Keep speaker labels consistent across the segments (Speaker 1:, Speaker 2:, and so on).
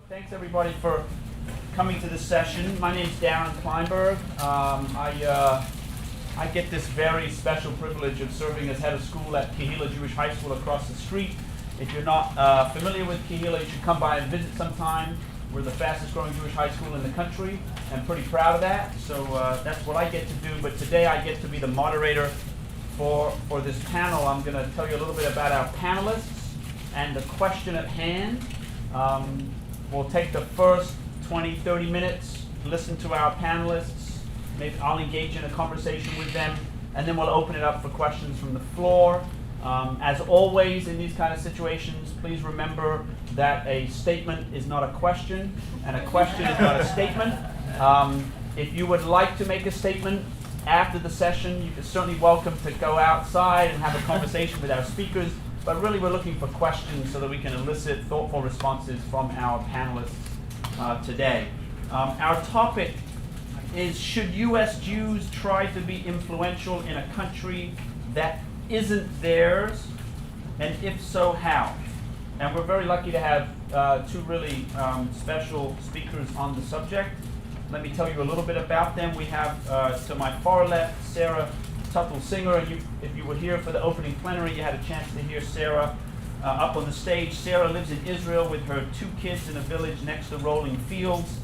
Speaker 1: Thanks everybody for coming to this session. My name's Darren Kleinberg. I get this very special privilege of serving as head of school at Kehillah Jewish High School across the street. If you're not familiar with Kehillah, you should come by and visit sometime. We're the fastest growing Jewish high school in the country. I'm pretty proud of that. So that's what I get to do. But today I get to be the moderator for this panel. I'm going to tell you a little bit about our panelists and the question at hand. We'll take the first 20, 30 minutes, listen to our panelists. Maybe I'll engage in a conversation with them, and then we'll open it up for questions from the floor. As always in these kind of situations, please remember that a statement is not a question, and a question is not a statement. If you would like to make a statement after the session, you're certainly welcome to go outside and have a conversation with our speakers. But really, we're looking for questions so that we can elicit thoughtful responses from our panelists today. Our topic is, should U.S. Jews try to be influential in a country that isn't theirs? And if so, how? And we're very lucky to have two really special speakers on the subject. Let me tell you a little bit about them. We have, to my far left, Sarah Tuttle-Singer, and if you were here for the opening plenary, you had a chance to hear Sarah up on the stage. Sarah lives in Israel with her 2 kids in a village next to rolling fields.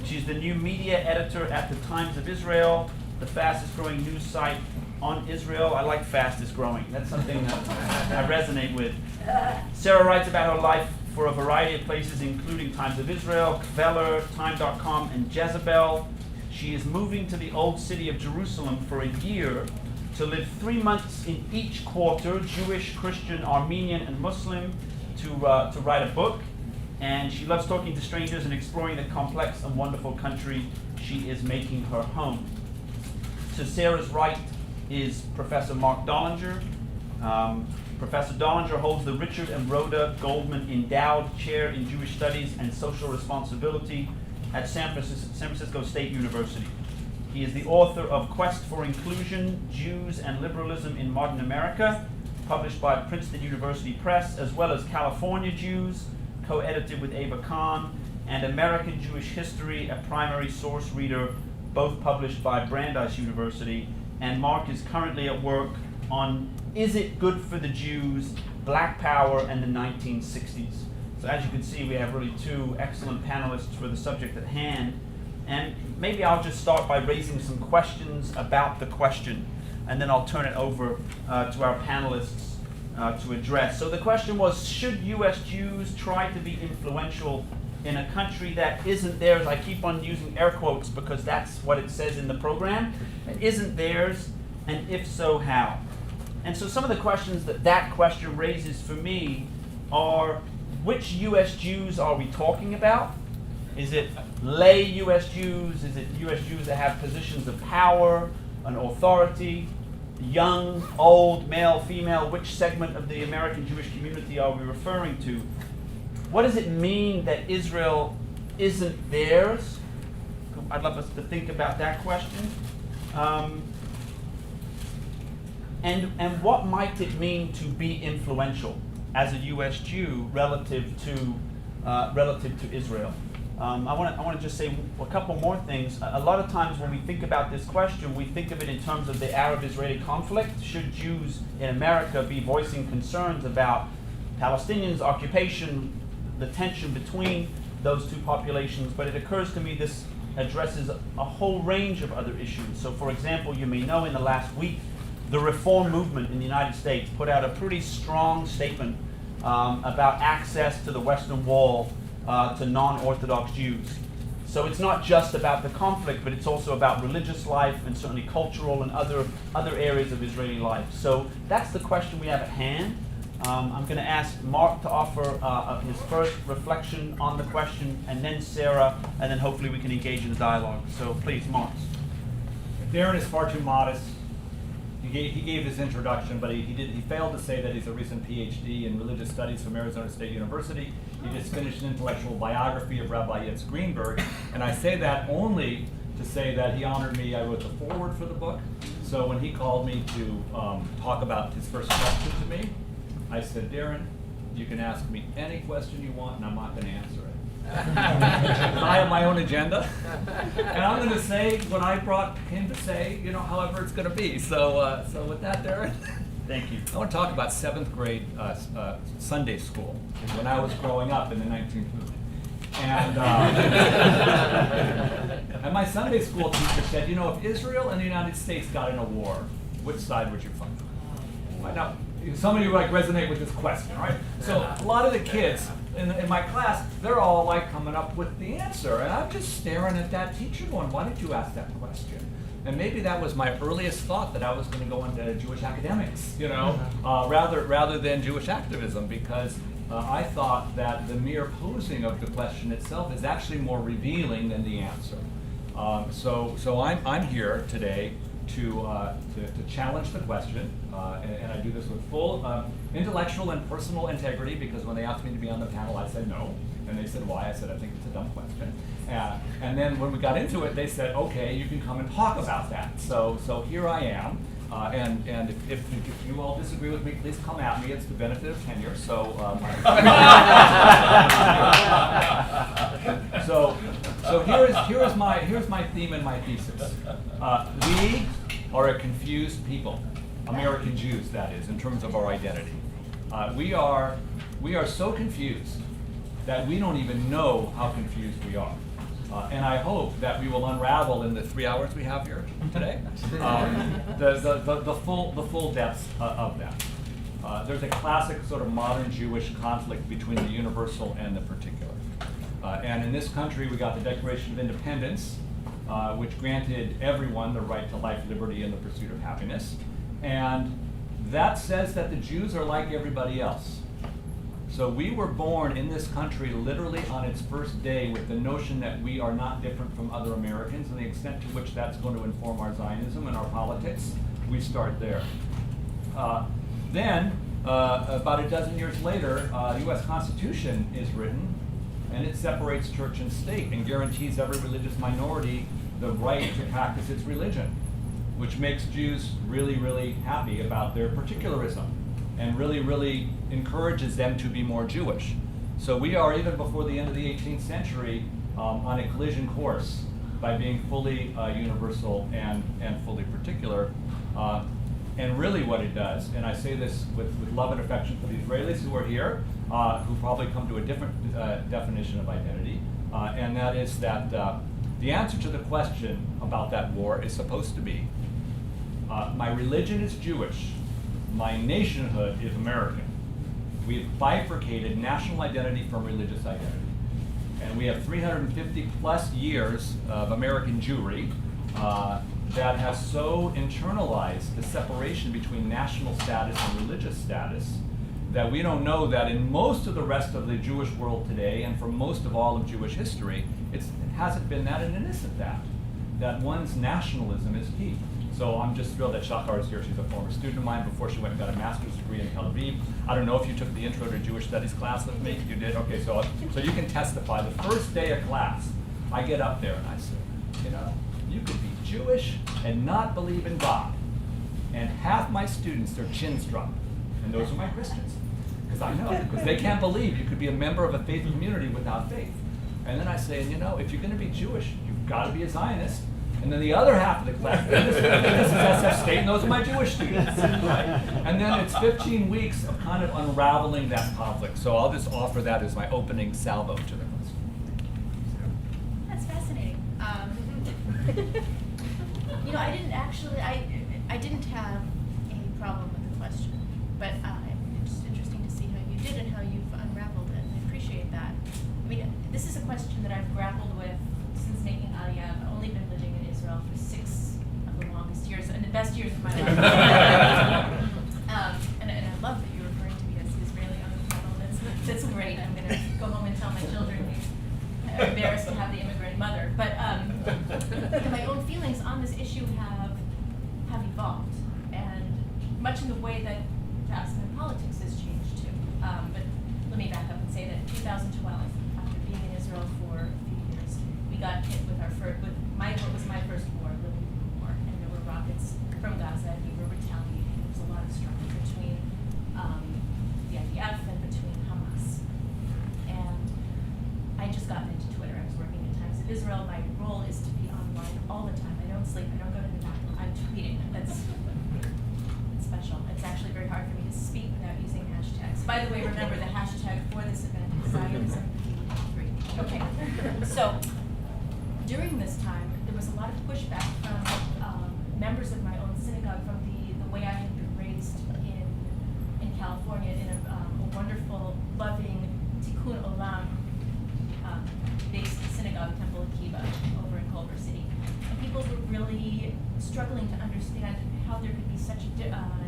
Speaker 1: She's the new media editor at the Times of Israel, the fastest growing news site on Israel. I like fastest growing. That's something that I resonate with. Sarah writes about her life for a variety of places, including Times of Israel, Kehillah, Time.com, and Jezebel. She is moving to the old city of Jerusalem for a year to live 3 months in each quarter, Jewish, Christian, Armenian, and Muslim, to write a book. And she loves talking to strangers and exploring the complex and wonderful country she is making her home. To Sarah's right is Professor Marc Dollinger. Professor Dollinger holds the Richard and Rhoda Goldman Endowed Chair in Jewish Studies and Social Responsibility at San Francisco State University. He is the author of Quest for Inclusion, Jews and Liberalism in Modern America, published by Princeton University Press, as well as California Jews, co-edited with Ava Khan, and American Jewish History, a primary source reader, both published by Brandeis University. And Marc is currently at work on Is It Good for the Jews? Black Power and the 1960s. So as you can see, we have really 2 excellent panelists for the subject at hand. And maybe I'll just start by raising some questions about the question, and then I'll turn it over to our panelists to address. So the question was, should U.S. Jews try to be influential in a country that isn't theirs? I keep on using air quotes because that's what it says in the program. It isn't theirs, and if so, how? And so some of the questions that question raises for me are, which U.S. Jews are we talking about? Is it lay U.S. Jews? Is it U.S. Jews that have positions of power and authority? Young, old, male, female? Which segment of the American Jewish community are we referring to? What does it mean that Israel isn't theirs? I'd love us to think about that question. And what might it mean to be influential as a U.S. Jew relative to Israel? I want to just say a couple more things. A lot of times when we think about this question, we think of it in terms of the Arab-Israeli conflict. Should Jews in America be voicing concerns about Palestinians, occupation, the tension between those 2 populations? But it occurs to me this addresses a whole range of other issues. So for example, you may know in the last week, the reform movement in the United States put out a pretty strong statement about access to the Western Wall to non-Orthodox Jews. So it's not just about the conflict, but it's also about religious life and certainly cultural and other areas of Israeli life. So that's the question we have at hand. I'm going to ask Marc to offer his first reflection on the question, and then Sarah, and then hopefully we can engage in the dialogue. So please, Marc.
Speaker 2: Darren is far too modest. He gave his introduction, but he failed to say that he's a recent Ph.D. in religious studies from Arizona State University. He just finished an intellectual biography of Rabbi Greenberg, and I say that only to say that he honored me. I wrote the foreword for the book, so when he called me to talk about his first question to me, I said, Darren, you can ask me any question you want, and I'm not going to answer it. I have my own agenda, and I'm going to say what I brought him to say, however it's going to be. So with that, Darren.
Speaker 1: Thank you.
Speaker 2: I want to talk about 7th grade Sunday school when I was growing up in the 1950s. And, and my Sunday school teacher said, if Israel and the United States got in a war, which side would you fight? Right now, some of you resonate with this question, right? So a lot of the kids in my class, they're all coming up with the answer, and I'm just staring at that teacher going, why did you ask that question? And maybe that was my earliest thought, that I was going to go into Jewish academics, rather than Jewish activism, because I thought that the mere posing of the question itself is actually more revealing than the answer. So I'm here today to challenge the question, and I do this with full intellectual and personal integrity, because when they asked me to be on the panel, I said no. And they said, why? I said, I think it's a dumb question. And then when we got into it, they said, okay, you can come and talk about that. So here I am. And if you all disagree with me, please come at me. It's the benefit of tenure. So here's my theme and my thesis. We are a confused people, American Jews, that is, in terms of our identity. We are so confused that we don't even know how confused we are. And I hope that we will unravel in the 3 hours we have here today the full depths of that. There's a classic sort of modern Jewish conflict between the universal and the particular. And in this country, we got the Declaration of Independence, which granted everyone the right to life, liberty, and the pursuit of happiness. And that says that the Jews are like everybody else. So we were born in this country literally on its first day with the notion that we are not different from other Americans, and the extent to which that's going to inform our Zionism and our politics, we start there. Then, about a dozen years later, the U.S. Constitution is written, and it separates church and state and guarantees every religious minority the right to practice its religion, which makes Jews really, really happy about their particularism, and really, really encourages them to be more Jewish. So we are, even before the end of the 18th century, on a collision course by being fully universal and fully particular. And really what it does, and I say this with love and affection for the Israelis who are here, who probably come to a different definition of identity, and that is that the answer to the question about that war is supposed to be, my religion is Jewish, my nationhood is American. We have bifurcated national identity from religious identity. And we have 350 plus years of American Jewry that has so internalized the separation between national status and religious status that we don't know that in most of the rest of the Jewish world today, and for most of all of Jewish history, it hasn't been that innocent that one's nationalism is key. So I'm just thrilled that Shachar is here. She's a former student of mine before she went and got a master's degree in Tel Aviv. I don't know if you took the Intro to Jewish Studies class with me. You did? Okay, so you can testify. The first day of class, I get up there and I say, you could be Jewish and not believe in God. And half my students, their chins drop. And those are my Christians. Because I know, because they can't believe you could be a member of a faith community without faith. And then I say, if you're going to be Jewish, you've got to be a Zionist. And then the other half of the class, this is SF State, and those are my Jewish students, right? And then it's 15 weeks of kind of unraveling that conflict. So I'll just offer that as my opening salvo to the question.
Speaker 3: That's fascinating. I didn't have any problem with the question, but it's interesting to see how you did and how you've unraveled it. I appreciate that. I mean, this is a question that I've grappled with since making Aliyah. I've only been living in Israel for 6 of the longest years and the best years of my life. And I love that you're referring to me as Israeli on the panel. That's great. I'm going to go home and tell my children I'm embarrassed to have the immigrant mother. But my own feelings on this issue have evolved, and much in the way that perhaps my politics has changed too. But let me back up and say that in 2012, after being in Israel for a few years, we got hit with what was my first war, living war, and there were rockets from Gaza, and we were retaliating. There was a lot of struggle between the IDF and between Hamas. And I just got by the way, remember the hashtag for this event is Zionism3. Okay, so during this time, there was a lot of pushback from members of my own synagogue from the way I had been raised in California in a wonderful, loving Tikkun Olam based synagogue, Temple of Kehillah, over in Culver City. And people were really struggling to understand how there could be such a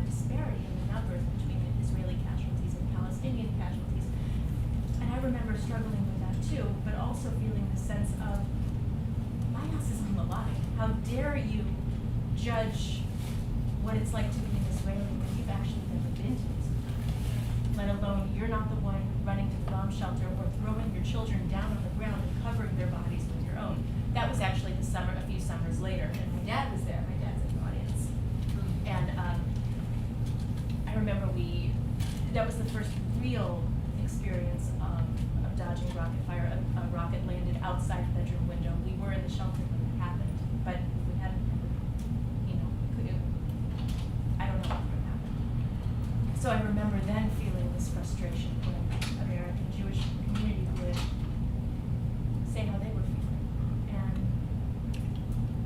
Speaker 3: disparity in the numbers between the Israeli casualties and Palestinian casualties. And I remember struggling with that too, but also feeling the sense of, my house is on the line. How dare you judge what it's like to be an Israeli when you've actually never been to Israel? Let alone you're not the one running to the bomb shelter or throwing your children down on the ground and covering their bodies with your own. That was actually the summer, a few summers later, and my dad was there. My dad's in the audience. And I remember that was the first real experience of dodging rocket fire. A rocket landed outside the bedroom window. We were in the shelter when it happened, but we hadn't, I don't know what would happen. So I remember then feeling this frustration when American Jewish community would say how they were feeling. And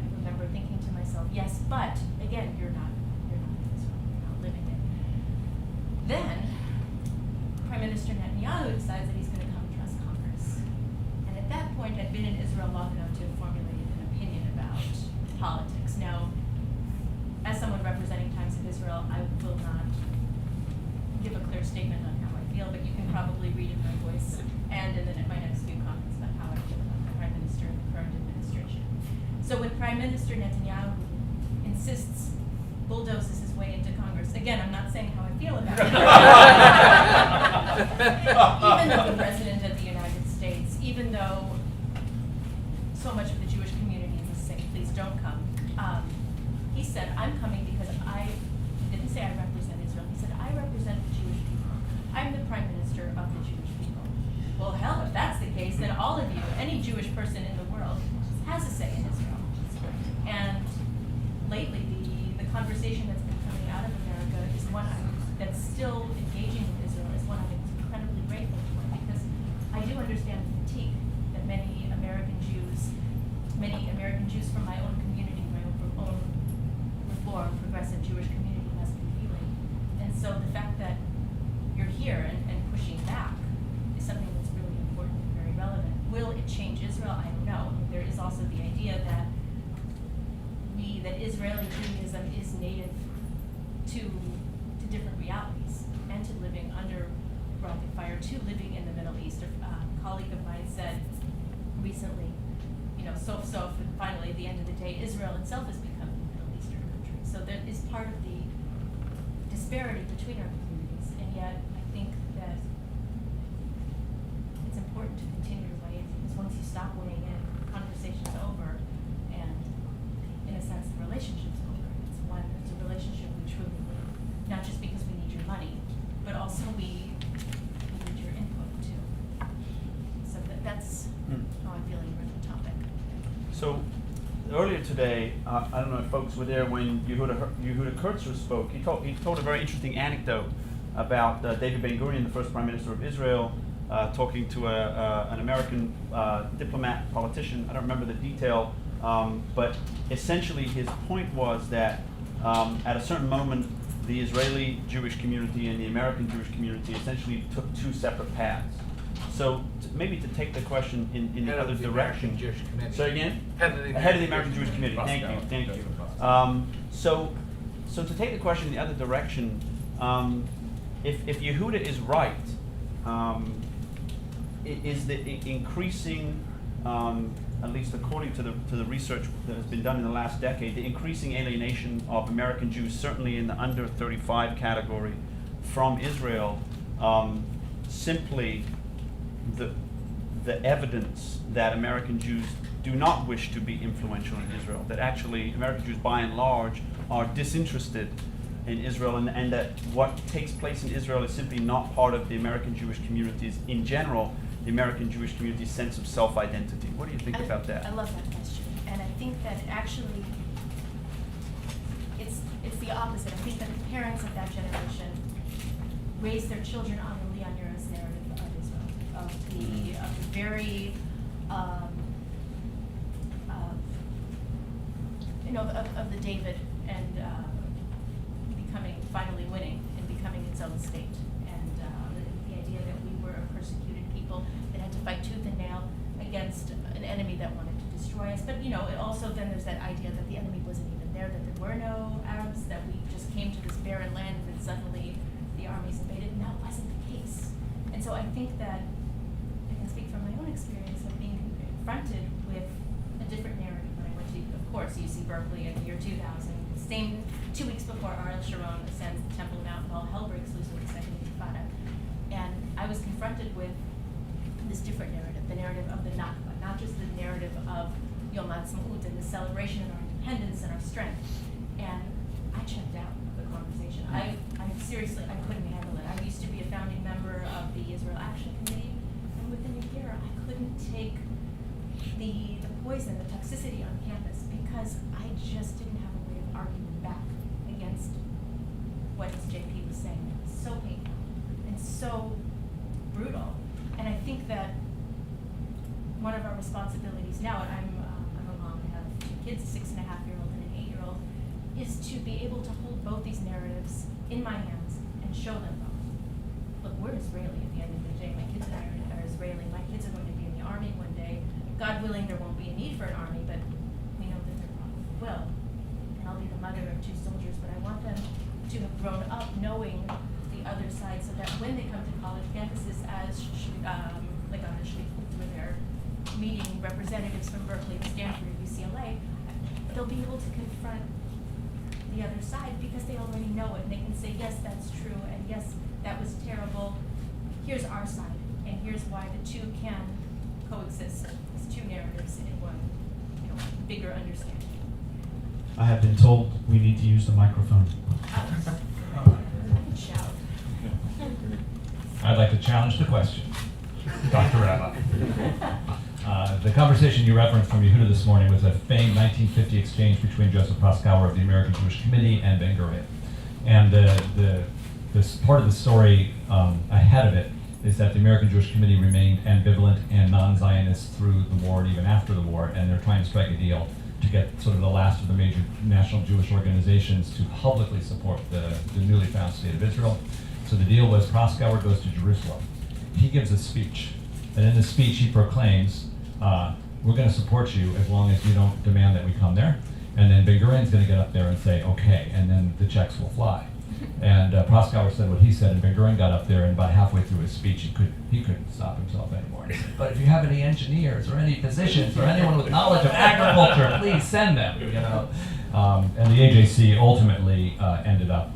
Speaker 3: I remember thinking to myself, yes, but again, you're not in Israel, you're not living it. Then Prime Minister Netanyahu decides that he's going to come address Congress. And at that point, I'd been in Israel long enough to have formulated an opinion about politics. Now, as someone representing Times of Israel, I will not give a clear statement on how I feel, but you can probably read in my voice and in my next few comments about how I feel about the Prime Minister and the current administration. So when Prime Minister Netanyahu insists, bulldozes his way into Congress, again, I'm not saying how I feel about it. Even though the President of the United States, even though so much of the Jewish community is saying, please don't come, he said, I'm coming because he didn't say I represent Israel, he said, I represent the Jewish people. I'm the Prime Minister of the Jewish people. Well, hell, if that's the case, then all of you, any Jewish person in the world, has a say in Israel. And lately, the conversation that's been coming out of America is one that's still engaging with Israel, is one I'm incredibly grateful for, because I do understand the fatigue that many American Jews from my own community, my own reform, progressive Jewish community has been feeling. And so the fact that you're here and pushing back is something that's really important and very relevant. Will it change Israel? I don't know. There is also the idea that Israeli Judaism is native to different realities and to living under rocket fire, to living in the Middle East. A colleague of mine said recently, so finally at the end of the day, Israel itself has become a Middle Eastern country. So that is part of the disparity between our communities, and yet I think that it's important to continue to weigh in, because once you stop weighing in, the conversation's over, and in a sense the relationship's over. It's a relationship we truly need, not just because we need your money, but also we need your input too. So that's how I'm feeling about the topic.
Speaker 1: So earlier today, I don't know if folks were there when Yehuda Kurtzer spoke. He told a very interesting anecdote about David Ben-Gurion, the first Prime Minister of Israel, talking to an American diplomat, politician. I don't remember the detail, but essentially his point was that at a certain moment, the Israeli Jewish community and the American Jewish community essentially took two separate paths. So maybe to take the question in the other direction.
Speaker 4: Jewish community.
Speaker 1: So again?
Speaker 4: Head
Speaker 1: of the American Jewish community. Thank you. So to take the question in the other direction, if Yehuda is right, is the increasing, at least according to the research that has been done in the last decade, the increasing alienation of American Jews, certainly in the under 35 category, from Israel, simply the evidence that American Jews do not wish to be influential in Israel, that actually American Jews by and large are disinterested in Israel, and that what takes place in Israel is simply not part of the American Jewish communities in general, the American Jewish community's sense of self-identity. What do you think about that?
Speaker 3: I love that question, and I think that actually it's the opposite. I think that the parents of that generation raised their children on the the on-Eros narrative of Israel, of the very, of the David and finally winning and becoming its own state. And the idea that we were a persecuted people that had to fight tooth and nail against an enemy that wanted to destroy us. But, it also then there's that idea that the enemy wasn't even there, that there were no Arabs, that we just came to this barren land and then suddenly the armies invaded, and that wasn't the case. And so I think that I can speak from my own experience of being confronted with a different narrative when I went to, of course, UC Berkeley in the year 2000. Same 2 weeks before Ariel Sharon ascends the Temple Mount and all hell breaks loose with the Second Intifada. And I was confronted with this different narrative, the narrative of the Nakba, not just the narrative of Yom HaAtzmaut and the celebration of our independence and our strength. And I checked out of the conversation. I seriously, I couldn't handle it. I used to be a founding member of the Israel Action Committee, and within a year, I couldn't take the poison, the toxicity on campus, because I just didn't have a way of arguing back against what JP was saying. It was so painful and so brutal. And I think that one of our responsibilities now, and I'm a mom, I have 2 kids, a 6.5-year-old and an 8-year-old, is to be able to hold both these narratives in my hands and show them both. Look, we're Israeli at the end of the day. My kids and I are Israeli. My kids are going to be in the army one day. God willing, there won't be a need for an army, but we know that there probably will. And I'll be the mother of 2 soldiers, but I want them to have grown up knowing the other side, so that when they come to college campuses, as like on the Shlichut, where they're meeting representatives from Berkeley, Stanford, UCLA, they'll be able to confront the other side because they already know it, and they can say, yes, that's true, and yes, that was terrible. Here's our side, and here's why the two can coexist as 2 narratives in one, bigger understanding.
Speaker 4: I have been told we need to use the microphone.
Speaker 3: I can shout.
Speaker 2: I'd like to challenge the question, Dr. Rabbi. The conversation you referenced from Yehuda this morning was a famed 1950 exchange between Joseph Proskauer of the American Jewish Committee and Ben Gurion. And this part of the story ahead of it is that the American Jewish Committee remained ambivalent and non-Zionist through the war and even after the war, and they're trying to strike a deal to get sort of the last of the major national Jewish organizations to publicly support the newly found state of Israel. So the deal was Proskauer goes to Jerusalem. He gives a speech, and in the speech he proclaims, we're going to support you as long as you don't demand that we come there. And then Ben Gurion's going to get up there and say, okay, and then the checks will fly. And Proskauer said what he said, and Ben Gurion got up there, and about halfway through his speech, he couldn't stop himself anymore. And he said, but if you have any engineers or any physicians or anyone with knowledge of agriculture, please send them. And the AJC ultimately ended up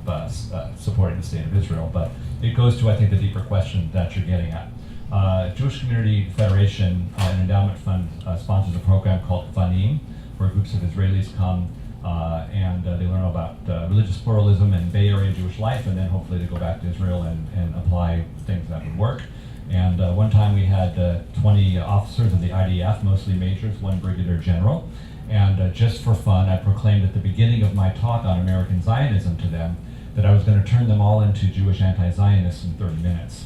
Speaker 2: supporting the state of Israel. But it goes to, I think, the deeper question that you're getting at. Jewish Community Federation, an endowment fund, sponsors a program called Fanim, where groups of Israelis come and they learn about religious pluralism and Bay Area Jewish life, and then hopefully they go back to Israel and apply things that would work. And one time we had 20 officers of the IDF, mostly majors, 1 brigadier general. And just for fun, I proclaimed at the beginning of my talk on American Zionism to them that I was going to turn them all into Jewish anti-Zionists in 30 minutes.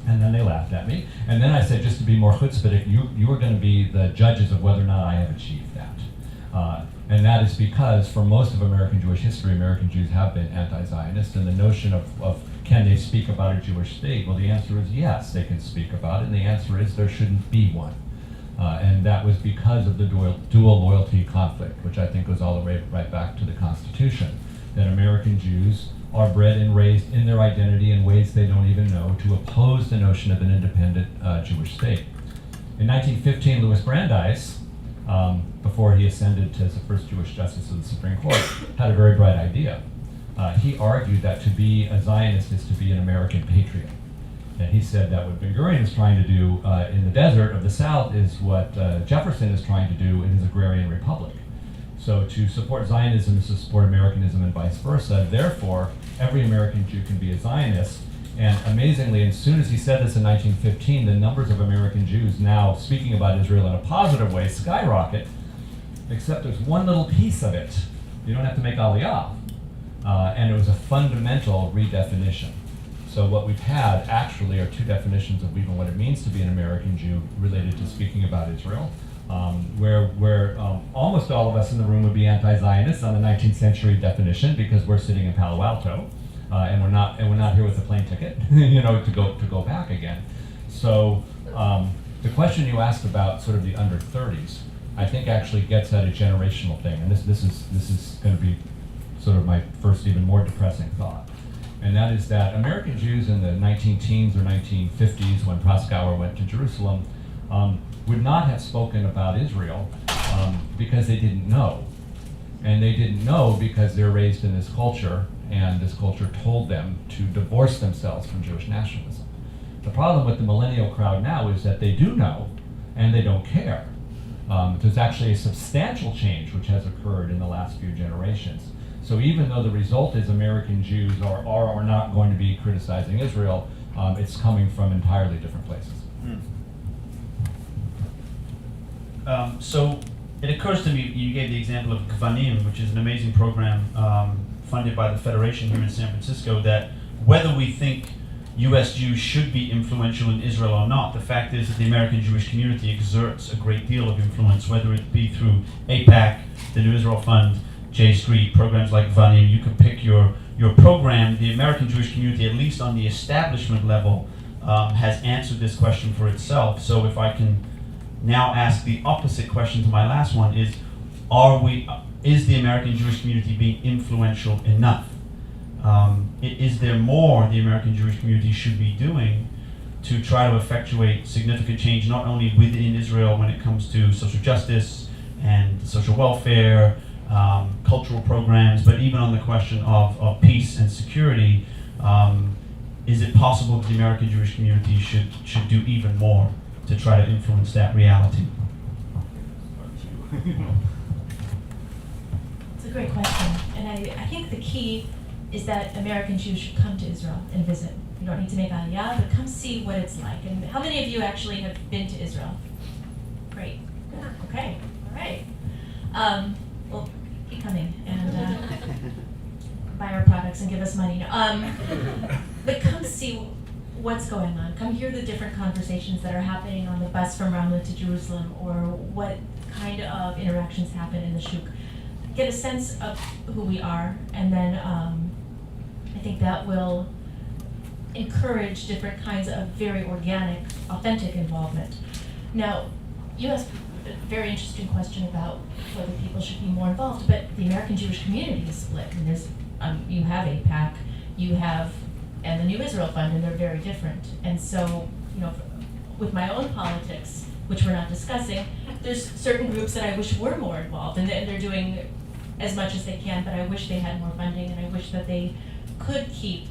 Speaker 2: And then they laughed at me. And then I said, just to be more chutzpahdik, you are going to be the judges of whether or not I have achieved that. And that is because for most of American Jewish history, American Jews have been anti-Zionist, and the notion of can they speak about a Jewish state? Well, the answer is yes, they can speak about it, and the answer is there shouldn't be one. And that was because of the dual loyalty conflict, which I think goes all the way right back to the Constitution, that American Jews are bred and raised in their identity in ways they don't even know to oppose the notion of an independent Jewish state. In 1915, Louis Brandeis, before he ascended as the first Jewish justice of the Supreme Court, had a very bright idea. He argued that to be a Zionist is to be an American patriot. And he said that what Ben Gurion is trying to do in the desert of the South is what Jefferson is trying to do in his agrarian republic. So to support Zionism is to support Americanism and vice versa. Therefore, every American Jew can be a Zionist. And amazingly, as soon as he said this in 1915, the numbers of American Jews now speaking about Israel in a positive way skyrocket, except there's one little piece of it. You don't have to make aliyah. And it was a fundamental redefinition.
Speaker 5: So what we've had actually are two definitions of even what it means to be an American Jew related to speaking about Israel, where almost all of us in the room would be anti-Zionists on the 19th century definition because we're sitting in Palo Alto, and we're not here with a plane ticket, to go back again. So the question you asked about sort of the under 30s, I think actually gets at a generational thing, and this is going to be sort of my first even more depressing thought. And that is that American Jews in the 19-teens or 1950s, when Proskauer went to Jerusalem, would not have spoken about Israel because they didn't know. And they didn't know because they're raised in this culture, and this culture told them to divorce themselves from Jewish nationalism. The problem with the millennial crowd now is that they do know, and they don't care. There's actually a substantial change which has occurred in the last few generations. So even though the result is American Jews are or not going to be criticizing Israel, it's coming from entirely different places.
Speaker 1: So it occurs to me, you gave the example of Kvanim, which is an amazing program funded by the Federation here in San Francisco, that whether we think U.S. Jews should be influential in Israel or not, the fact is that the American Jewish community exerts a great deal of influence, whether it be through AIPAC, the New Israel Fund, J Street, programs like Kvanim. You can pick your program. The American Jewish community, at least on the establishment level, has answered this question for itself. So if I can now ask the opposite question to my last one, is the American Jewish community being influential enough? Is there more the American Jewish community should be doing to try to effectuate significant change, not only within Israel when it comes to social justice and social welfare, cultural programs, but even on the question of peace and security? Is it possible that the American Jewish community should do even more to try to influence that reality?
Speaker 3: It's a great question, and I think the key is that American Jews should come to Israel and visit. You don't need to make aliyah, but come see what it's like. And how many of you actually have been to Israel? Great. Okay. All right. Well, keep coming and buy our products and give us money. But come see what's going on. Come hear the different conversations that are happening on the bus from Ramla to Jerusalem, or what kind of interactions happen in the shuk. Get a sense of who we are, and then I think that will encourage different kinds of very organic, authentic involvement. Now, you asked a very interesting question about whether people should be more involved, but the American Jewish community is split. And there's, you have AIPAC, and the New Israel Fund, and they're very different. And so, with my own politics, which we're not discussing, there's certain groups that I wish were more involved, and they're doing as much as they can, but I wish they had more funding, and I wish that they could keep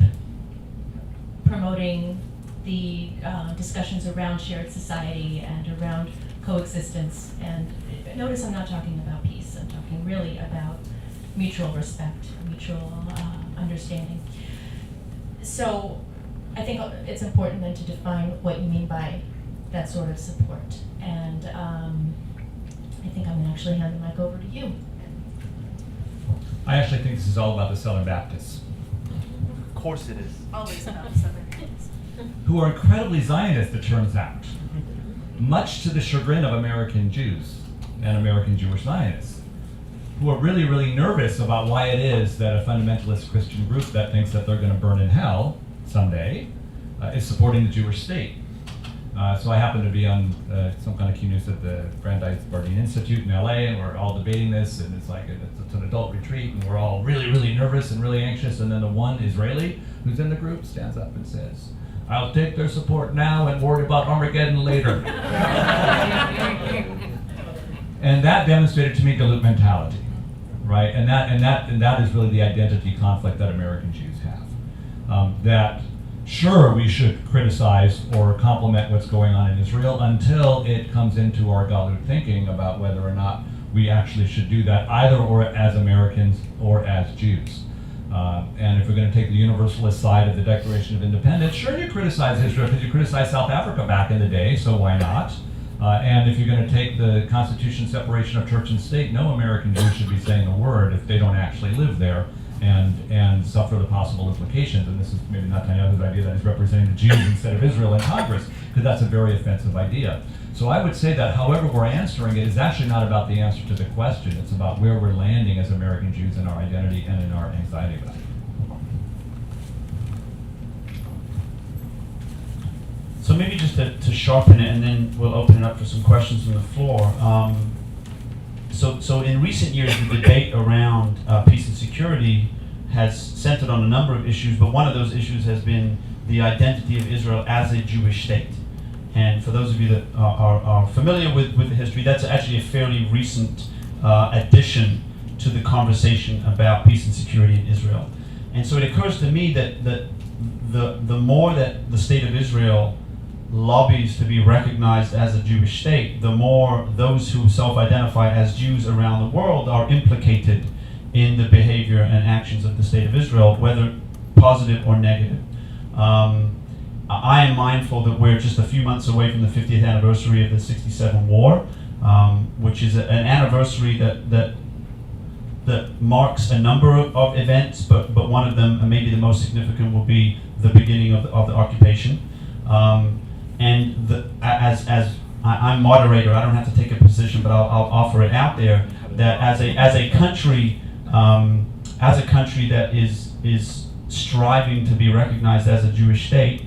Speaker 3: promoting the discussions around shared society and around coexistence. And notice I'm not talking about peace, I'm talking really about mutual respect, mutual understanding. So I think it's important then to define what you mean by that sort of support. And I think I'm going to actually hand the mic over to you.
Speaker 5: I actually think this is all about the Southern Baptists,
Speaker 1: Of course it is.
Speaker 3: Always about Southern kids.
Speaker 5: who are incredibly Zionist, it turns out, much to the chagrin of American Jews and American Jewish Zionists, who are really, really nervous about why it is that a fundamentalist Christian group that thinks that they're going to burn in hell someday is supporting the Jewish state. So I happen to be on some kind of keynote at the Brandeis Bardeen Institute in LA, and we're all debating this, and it's like it's an adult retreat, and we're all really, really nervous and really anxious, and then the one Israeli who's in the group stands up and says, "I'll take their support now and worry about Armageddon later." And that demonstrated to me Galut mentality, right? And that is really the identity conflict that American Jews have. That sure, we should criticize or compliment what's going on in Israel until it comes into our Galut thinking about whether or not we actually should do that, either or as Americans or as Jews. And if we're going to take the universalist side of the Declaration of Independence, sure, you criticize Israel because you criticized South Africa back in the day, so why not? And if you're going to take the Constitution separation of church and state, no American Jew should be saying a word if they don't actually live there. and suffer the possible implications. And this is maybe Netanyahu's idea that he's representing the Jews instead of Israel in Congress, because that's a very offensive idea. So I would say that however we're answering it is actually not about the answer to the question. It's about where we're landing as American Jews in our identity and in our anxiety about it.
Speaker 4: So maybe just to sharpen it, and then we'll open it up for some questions from the floor. So in recent years, the debate around peace and security has centered on a number of issues, but one of those issues has been the identity of Israel as a Jewish state. And for those of you that are familiar with the history, that's actually a fairly recent addition to the conversation about peace and security in Israel. And so it occurs to me that the more that the state of Israel lobbies to be recognized as a Jewish state, the more those who self-identify as Jews around the world are implicated in the behavior and actions of the state of Israel, whether positive or negative. I am mindful that we're just a few months away from the 50th anniversary of the '67 war, which is an anniversary that marks a number of events, but one of them, and maybe the most significant, will be the beginning of the occupation. And as I'm moderator, I don't have to take a position, but I'll offer it out there that as a country that is striving to be recognized as a Jewish state,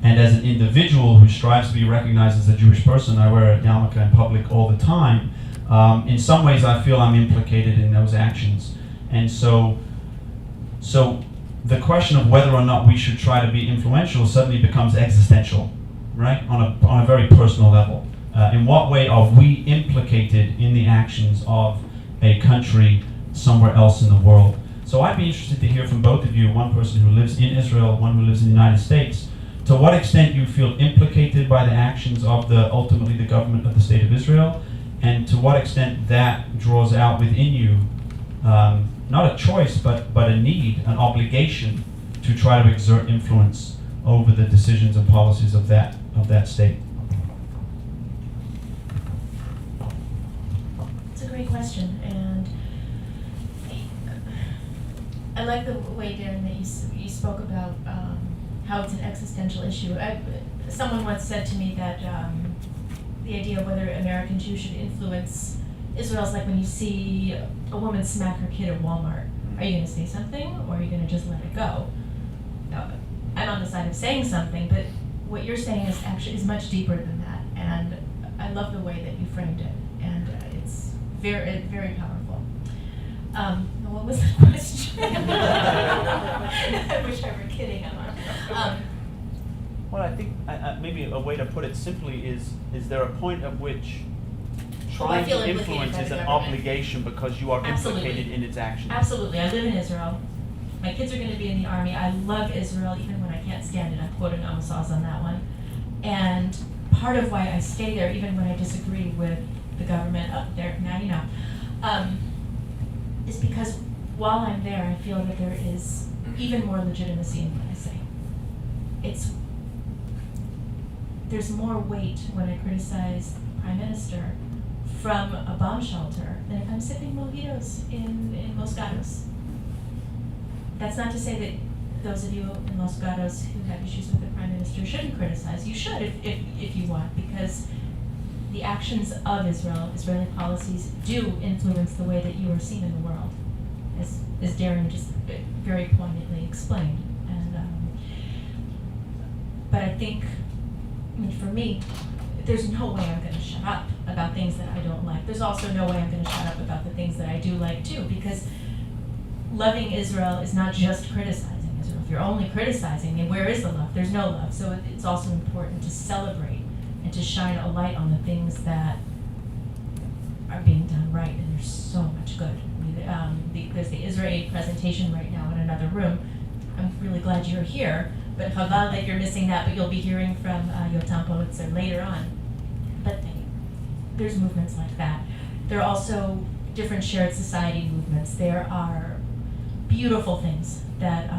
Speaker 4: and as an individual who strives to be recognized as a Jewish person, I wear a yarmulke in public all the time. In some ways, I feel I'm implicated in those actions, and so the question of whether or not we should try to be influential suddenly becomes existential, right? On a very personal level. In what way are we implicated in the actions of a country somewhere else in the world? So I'd be interested to hear from both of you, one person who lives in Israel, one who lives in the United States, to what extent you feel implicated by the actions of ultimately the government of the State of Israel, and to what extent that draws out within you not a choice, but a need, an obligation to try to exert influence over the decisions and policies of that state.
Speaker 3: It's a great question, and I like the way, Darren, that you spoke about how it's an existential issue. Someone once said to me that the idea of whether American Jews should influence Israel is like when you see a woman smack her kid at Walmart. Are you going to say something, or are you going to just let it go? I'm on the side of saying something, but what you're saying is much deeper than that, and I love the way that you framed it, and it's very, very powerful. What was the question? I wish I were kidding, Emma.
Speaker 1: Well, I think maybe a way to put it simply is there a point at which trying
Speaker 3: feel
Speaker 1: to
Speaker 3: implicated
Speaker 1: influence
Speaker 3: by
Speaker 1: is
Speaker 3: the
Speaker 1: an
Speaker 3: government.
Speaker 1: obligation because you are
Speaker 3: Absolutely.
Speaker 1: implicated in its actions?
Speaker 3: Absolutely. I live in Israel. My kids are going to be in the army. I love Israel, even when I can't stand it. I'm quoting Amos Oz on that one. And part of why I stay there, even when I disagree with the government, now you know, is because while I'm there, I feel that there is even more legitimacy in what I say. There's more weight when I criticize the Prime Minister from a bomb shelter than if I'm sipping mojitos in Los Gatos. That's not to say that those of you in Los Gatos who have issues with the Prime Minister shouldn't criticize. You should if you want, because the actions of Israel, Israeli policies, do influence the way that you are seen in the world, as Darren just very poignantly explained. And but I think, for me, there's no way I'm going to shut up about things that I don't like. There's also no way I'm going to shut up about the things that I do like too, because loving Israel is not just criticizing Israel. If you're only criticizing, then where is the love? There's no love. So it's also important to celebrate and to shine a light on the things that are being done right, and there's so much good. There's the Israeli presentation right now in another room. I'm really glad you're here, but chaval that you're missing that, but you'll be hearing from Yotam Politzer later on. But there's movements like that. There are also different shared society movements. There are beautiful things that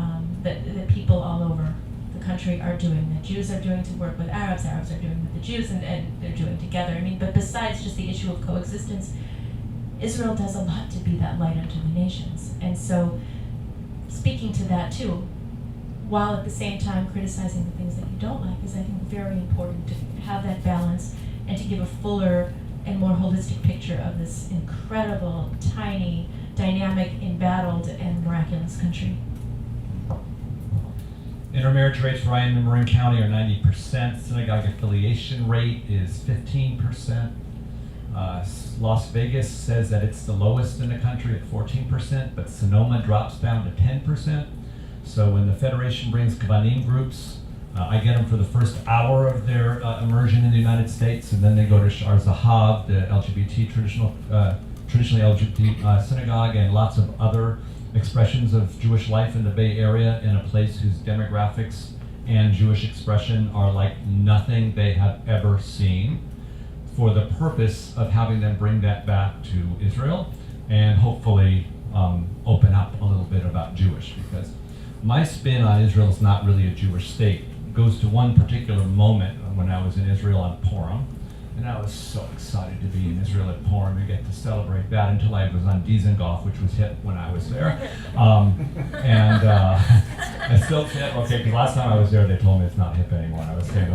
Speaker 3: people all over the country are doing, that Jews are doing to work with Arabs are doing with the Jews, and they're doing together. But besides just the issue of coexistence, Israel does a lot to be that light unto the nations. And so speaking to that too, while at the same time criticizing the things that you don't like, is I think very important to have that balance and to give a fuller and more holistic picture of this incredible, tiny, dynamic, embattled, and miraculous country.
Speaker 5: Intermarriage rates where I am in Marin County are 90%. Synagogue affiliation rate is 15%. Las Vegas says that it's the lowest in the country at 14%, but Sonoma drops down to 10%. So when the Federation brings Kavanim groups, I get them for the first hour of their immersion in the United States, and then they go to Shar Zahav, the LGBT traditionally LGBT synagogue, and lots of other expressions of Jewish life in the Bay Area, in a place whose demographics and Jewish expression are like nothing they have ever seen, for the purpose of having them bring that back to Israel and hopefully open up a little bit about Jewish, because my spin on Israel is not really a Jewish state. It goes to one particular moment when I was in Israel on Purim, and I was so excited to be in Israel at Purim and get to celebrate that until I was on Dizengoff, which was hip when I was there. I still hip, okay, because last time I was there they told me it's not hip anymore. I was saying,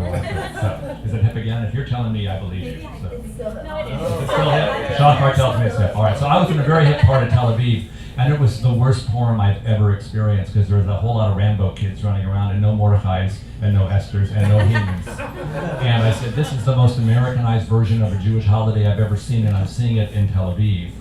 Speaker 5: so is it hip again? If you're telling me, I believe you. So.
Speaker 3: It's still
Speaker 5: It's still hip? Shachar tells me it's hip. All right, so I was in a very hip part of Tel Aviv, and it was the worst Purim I've ever experienced, because there was a whole lot of Rambo kids running around, and no Mordechais, and no Esthers, and no Hamans. And I said, this is the most Americanized version of a Jewish holiday I've ever seen, and I'm seeing it in Tel Aviv.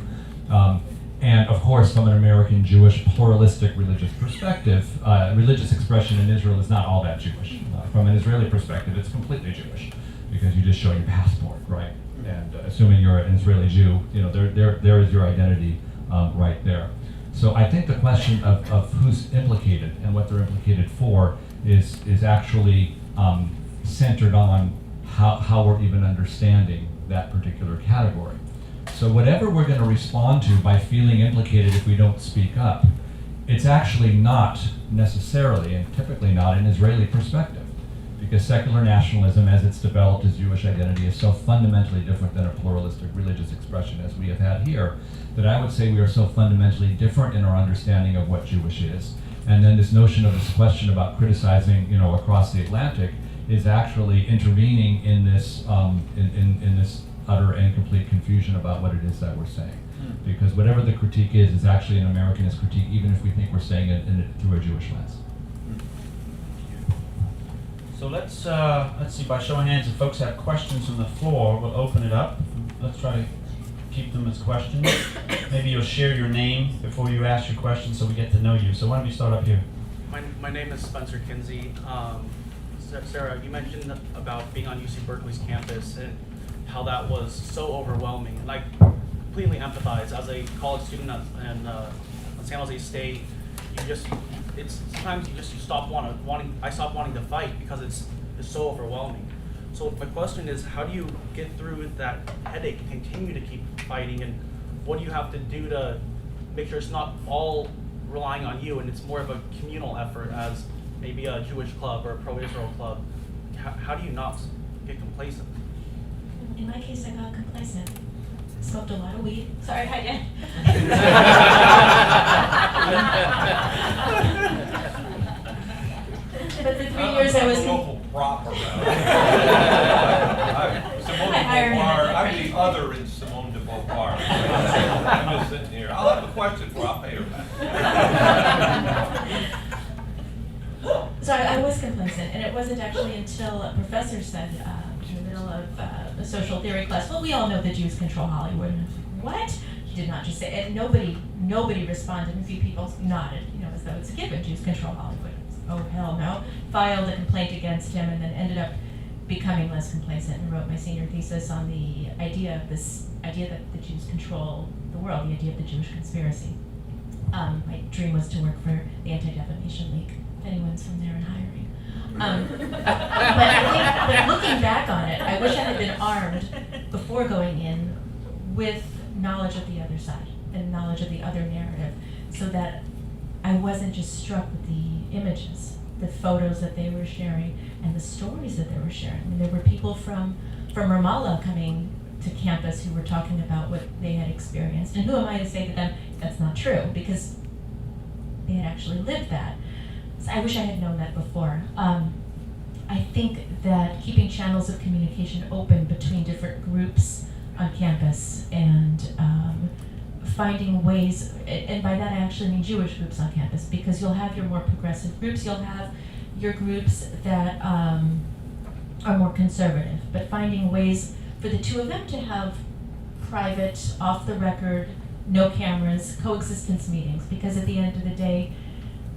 Speaker 5: And of course, from an American Jewish pluralistic religious perspective, religious expression in Israel is not all that Jewish. From an Israeli perspective, it's completely Jewish, because you just show your passport, right? And assuming you're an Israeli Jew, there is your identity right there. So I think the question of who's implicated and what they're implicated for is actually centered on how we're even understanding that particular category. So whatever we're going to respond to by feeling implicated if we don't speak up, it's actually not necessarily, and typically not, an Israeli perspective. Because secular nationalism, as it's developed as Jewish identity, is so fundamentally different than a pluralistic religious expression as we have had here, that I would say we are so fundamentally different in our understanding of what Jewish is. And then this notion of this question about criticizing, across the Atlantic, is actually intervening in this in this utter and complete confusion about what it is that we're saying. Because whatever the critique is actually an Americanist critique, even if we think we're saying it through a Jewish lens.
Speaker 1: So let's see, by show of hands, if folks have questions from the floor, we'll open it up. Let's try to keep them as questions. Maybe you'll share your name before you ask your question so we get to know you. So why don't we start up here?
Speaker 6: My name is Spencer Kinsey. Sarah, you mentioned about being on UC Berkeley's campus and how that was so overwhelming. And I completely empathize. As a college student at San Jose State, sometimes you stop wanting. I stop wanting to fight because it's so overwhelming. So my question is, how do you get through that headache and continue to keep fighting? And what do you have to do to make sure it's not all relying on you and it's more of a communal effort as maybe a Jewish club or a pro-Israel club? How do you not get complacent?
Speaker 3: In my case, I got complacent. Smoked a lot of weed. Sorry, hi, Dan. But the 3 years I was...
Speaker 7: local prop around. Simone
Speaker 3: I
Speaker 7: de
Speaker 3: hired him.
Speaker 7: Beauvoir. I'm the other in Simone de Beauvoir. I'm just sitting here. I'll have a question for her. I'll pay her back.
Speaker 3: So I was complacent, and it wasn't actually until a professor said in the middle of a social theory class, well, we all know the Jews control Hollywood. And I was like, what? He did not just say it. And nobody responded. A few people nodded, as though it's a given, Jews control Hollywood. Oh, hell no. Filed a complaint against him and then ended up becoming less complacent and wrote my senior thesis on the idea that the Jews control the world, the idea of the Jewish conspiracy. My dream was to work for the Anti-Defamation League. If anyone's from there and hiring. But I think, looking back on it, I wish I had been armed before going in with knowledge of the other side and knowledge of the other narrative, so that I wasn't just struck with the images, the photos that they were sharing, and the stories that they were sharing. I mean, there were people from Ramallah coming to campus who were talking about what they had experienced. And who am I to say to them that's not true? Because they had actually lived that. So I wish I had known that before. I think that keeping channels of communication open between different groups on campus and finding ways, and by that I actually mean Jewish groups on campus, because you'll have your more progressive groups, you'll have your groups that are more conservative, but finding ways for the two of them to have private, off the record, no cameras, coexistence meetings, because at the end of the day,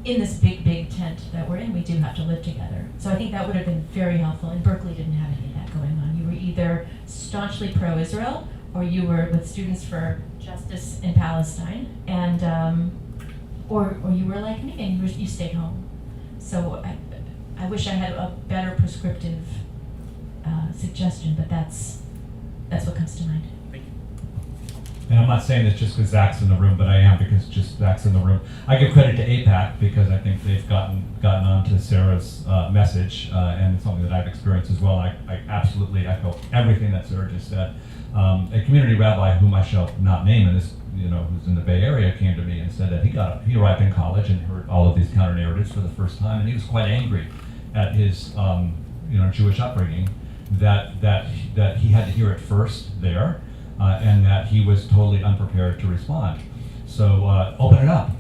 Speaker 3: in this big tent that we're in, we do have to live together. So I think that would have been very helpful, and Berkeley didn't have any of that going on. You were either staunchly pro-Israel, or you were with Students for Justice in Palestine, and or you were like me and you stayed home. So I wish I had a better prescriptive suggestion, but that's what comes to mind.
Speaker 6: Thank you.
Speaker 5: And I'm not saying this just because Zach's in the room, but I am because just Zach's in the room. I give credit to APAC because I think they've gotten onto Sarah's message, and it's something that I've experienced as well. I absolutely echo everything that Sarah just said. A community rabbi whom I shall not name, and this, who's in the Bay Area, came to me and said that he arrived in college and heard all of these counter narratives for the first time, and he was quite angry at his Jewish upbringing, that he had to hear it first there, and that he was totally unprepared to respond. So open it up,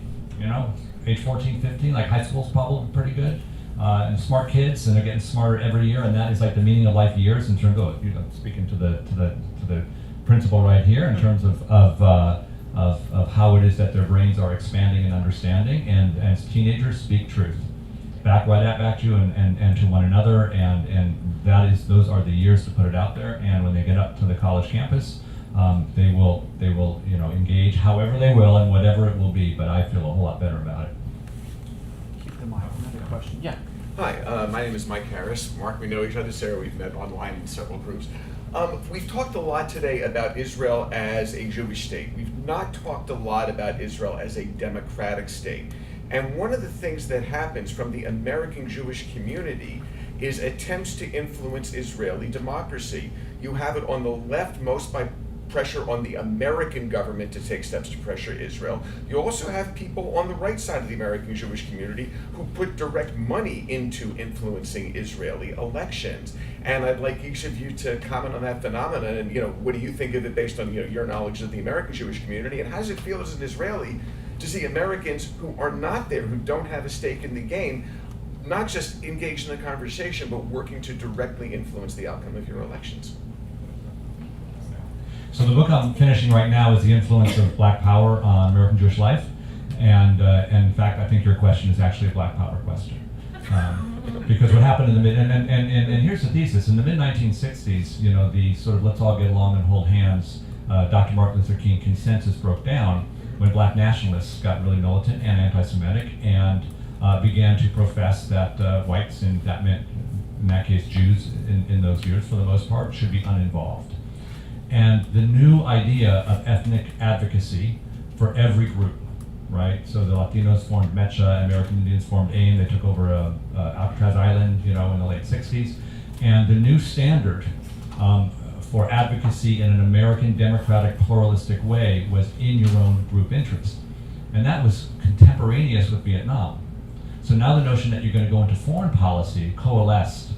Speaker 5: age 14, 15, like high school's probably pretty good, and smart kids, and they're getting smarter every year, and that is like the meaning of life years in terms of, speaking to the principal right here in terms of how it is that their brains are expanding and understanding, and as teenagers speak truth. Back to you and to one another, and those are the years to put it out there. And when they get up to the college campus, they will engage however they will and whatever it will be. But I feel a whole lot better about it.
Speaker 1: Keep the mic. Another question. Yeah.
Speaker 8: Hi, my name is Mike Harris. Marc, we know each other. Sarah, we've met online in several groups. We've talked a lot today about Israel as a Jewish state. We've not talked a lot about Israel as a democratic state. And one of the things that happens from the American Jewish community is attempts to influence Israeli democracy. You have it on the left, most by pressure on the American government to take steps to pressure Israel. You also have people on the right side of the American Jewish community who put direct money into influencing Israeli elections. And I'd like each of you to comment on that phenomenon, and what do you think of it based on your knowledge of the American Jewish community, and how does it feel as an Israeli to see Americans who are not there, who don't have a stake in the game, not just engaged in the conversation, but working to directly influence the outcome of your elections?
Speaker 5: So the book I'm finishing right now is The Influence of Black Power on American Jewish Life. And in fact, I think your question is actually a Black Power question. Because what happened in the and here's the thesis, in the mid-1960s, the sort of let's all get along and hold hands, Dr. Martin Luther King consensus broke down when black nationalists got really militant and anti-Semitic and began to profess that whites, and that meant, in that case, Jews in those years, for the most part, should be uninvolved. And the new idea of ethnic advocacy for every group, right? So the Latinos formed MECHA, American Indians formed AIM, they took over Alcatraz Island, in the late 60s. And the new standard for advocacy in an American democratic pluralistic way was in your own group interest. And that was contemporaneous with Vietnam. So now the notion that you're going to go into foreign policy coalesced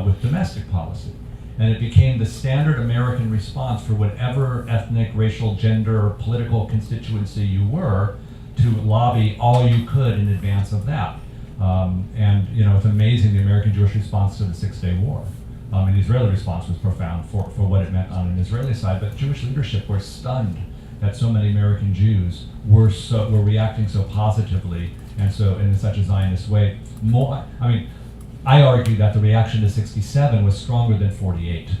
Speaker 5: with domestic policy. And it became the standard American response for whatever ethnic, racial, gender, or political constituency you were to lobby all you could in advance of that. And it's amazing the American Jewish response to the 6-Day War. And the Israeli response was profound for what it meant on an Israeli side, but Jewish leadership were stunned that so many American Jews were reacting so positively and so in such a Zionist way. I argue that the reaction to 67 was stronger than 48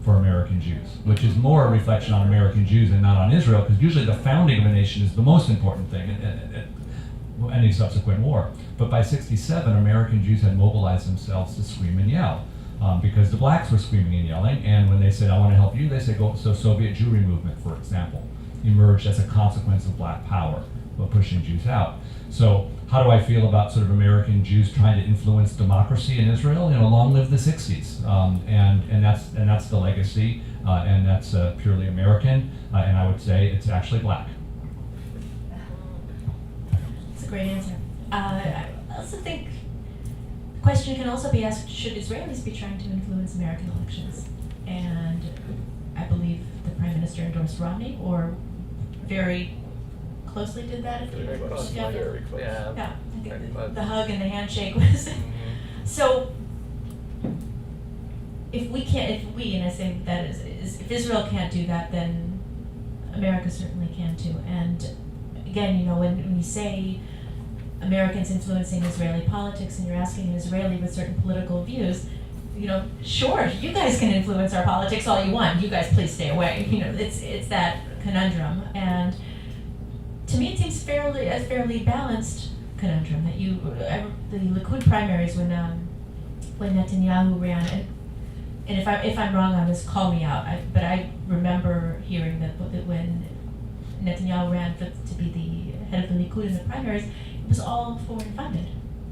Speaker 5: for American Jews, which is more a reflection on American Jews and not on Israel, because usually the founding of a nation is the most important thing in any subsequent war. But by 67, American Jews had mobilized themselves to scream and yell. Because the blacks were screaming and yelling, and when they said, I want to help you, they said, go. So Soviet Jewry movement, for example, emerged as a consequence of black power, but pushing Jews out. So how do I feel about sort of American Jews trying to influence democracy in Israel? Long live the 60s, and that's the legacy, and that's purely American, and I would say it's actually black.
Speaker 3: It's a great answer. I also think the question can also be asked, should Israelis be trying to influence American elections? And I believe the Prime Minister endorsed Romney, or very closely did that.
Speaker 8: Very close.
Speaker 3: Yeah.
Speaker 8: Very close.
Speaker 3: Yeah, I
Speaker 9: Very
Speaker 3: think
Speaker 9: close.
Speaker 3: the hug and the handshake was. So, if and I say that is if Israel can't do that, then America certainly can too. And again, you know, when you say Americans influencing Israeli politics, and you're asking an Israeli with certain political views, you know, sure, you guys can influence our politics all you want. You guys please stay away. You know, it's that conundrum. And to me, it seems a fairly balanced conundrum that the Likud primaries when Netanyahu ran, and if I'm wrong on this, call me out. But I remember hearing that when Netanyahu ran to be the head of the Likud in the primaries, it was all foreign funded.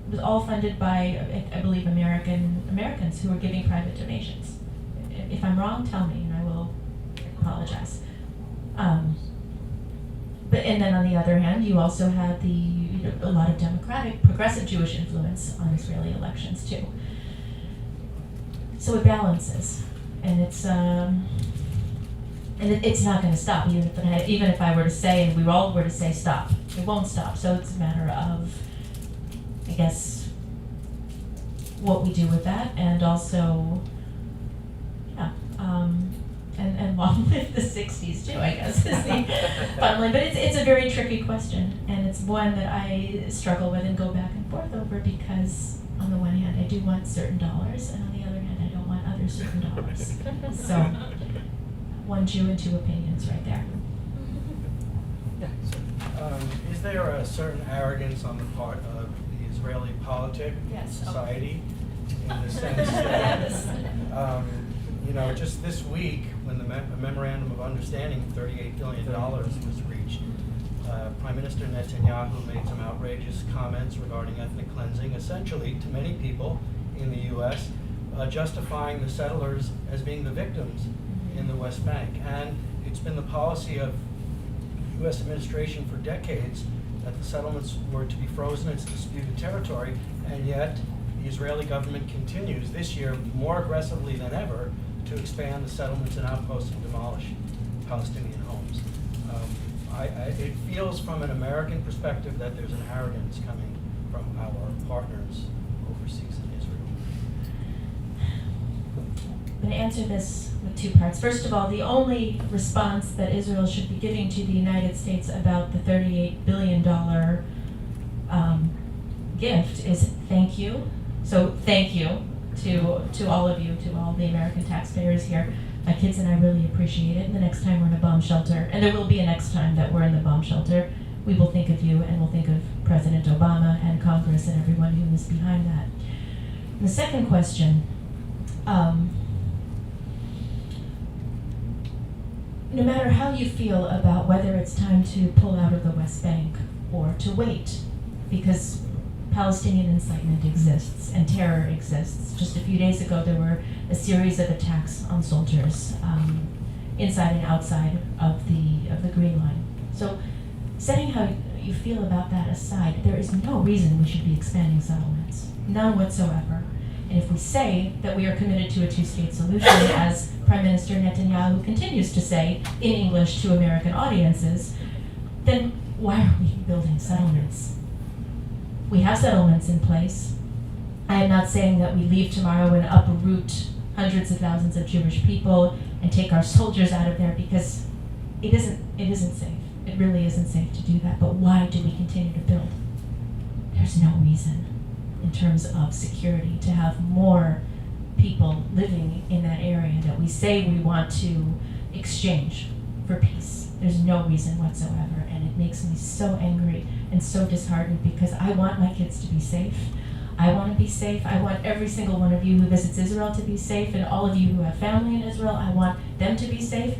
Speaker 3: It was all funded by, I believe, Americans who were giving private donations. If I'm wrong, tell me, and I will apologize. But and then on the other hand, you also had a lot of democratic, progressive Jewish influence on Israeli elections too. So it balances, and it's not going to stop. Even if I were to say, and we all were to say stop, it won't stop. So it's a matter of, I guess, what we do with that, and also, and long live the 60s too, I guess, is the bottom line. But it's a very tricky question, and it's one that I struggle with and go back and forth over, because on the one hand, I do want certain dollars, and on the other hand, I don't want other certain dollars. So, one Jew and two opinions right there.
Speaker 10: Is there a certain arrogance on the part of the Israeli politic society, in the sense that, you know, just this week, when the memorandum of understanding of $38 billion was reached, Prime Minister Netanyahu made some outrageous comments regarding ethnic cleansing, essentially, to many people in the U.S., justifying the settlers as being the victims in the West Bank. And it's been the policy of the U.S. administration for decades that the settlements were to be frozen as disputed territory, and yet the Israeli government continues this year more aggressively than ever to expand the settlements and outposts and demolish Palestinian homes. It feels from an American perspective that there's an arrogance coming from our partners overseas in Israel.
Speaker 3: I'm going to answer this with two parts. First of all, the only response that Israel should be giving to the United States about the $38 billion gift is thank you. So thank you to all of you, to all the American taxpayers here. My kids and I really appreciate it. And the next time we're in a bomb shelter, and there will be a next time that we're in the bomb shelter, we will think of you, and we'll think of President Obama and Congress and everyone who is behind that. And the second question, no matter how you feel about whether it's time to pull out of the West Bank or to wait, because Palestinian incitement exists and terror exists. Just a few days ago, there were a series of attacks on soldiers inside and outside of the Green Line. So, setting how you feel about that aside, there is no reason we should be expanding settlements, none whatsoever. And if we say that we are committed to a two-state solution, as Prime Minister Netanyahu continues to say in English to American audiences, then why are we building settlements? We have settlements in place. I am not saying that we leave tomorrow and uproot hundreds of thousands of Jewish people and take our soldiers out of there, because it isn't safe. It really isn't safe to do that. But why do we continue to build? There's no reason in terms of security to have more people living in that area that we say we want to exchange for peace. There's no reason whatsoever, and it makes me so angry and so disheartened, because I want my kids to be safe. I want to be safe. I want every single one of you who visits Israel to be safe, and all of you who have family in Israel, I want them to be safe.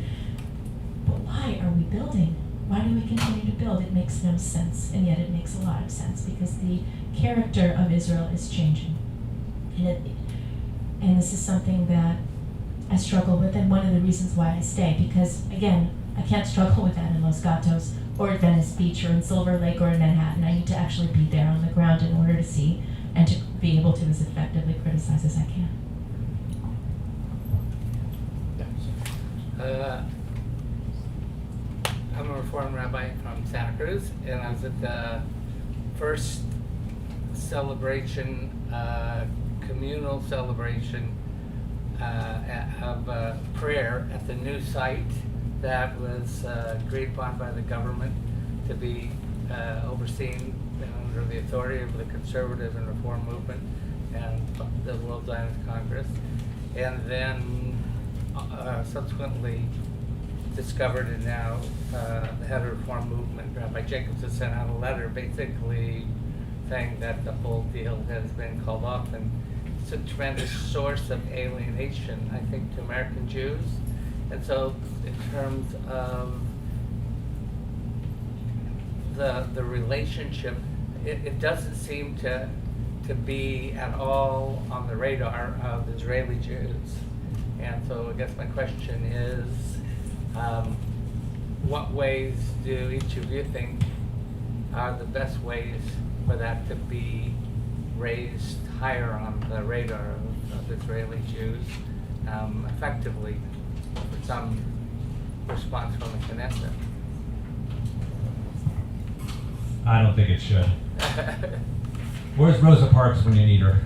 Speaker 3: But why are we building? Why do we continue to build? It makes no sense, and yet it makes a lot of sense, because the character of Israel is changing. And this is something that I struggle with, and one of the reasons why I stay, because again, I can't struggle with that in Los Gatos or Venice Beach or in Silver Lake or in Manhattan. I need to actually be there on the ground in order to see and to be able to as effectively criticize as I can.
Speaker 9: I'm a Reformed rabbi from Santa Cruz, and I was at the first celebration, communal celebration of prayer at the new site that was agreed upon by the government to be overseen under the authority of the conservative and reform movement and the World Zionist Congress, and then subsequently discovered and now the head of the reform movement, Rabbi Jacobs, has sent out a letter basically saying that the whole deal has been called off, and it's a tremendous source of alienation, I think, to American Jews. And so in terms of the relationship, it doesn't seem to be at all on the radar of Israeli Jews. And so I guess my question is, what ways do each of you think are the best ways for that to be raised higher on the radar of Israeli Jews, effectively, with some response from the Knesset?
Speaker 5: I don't think it should. Where's Rosa Parks when you need her?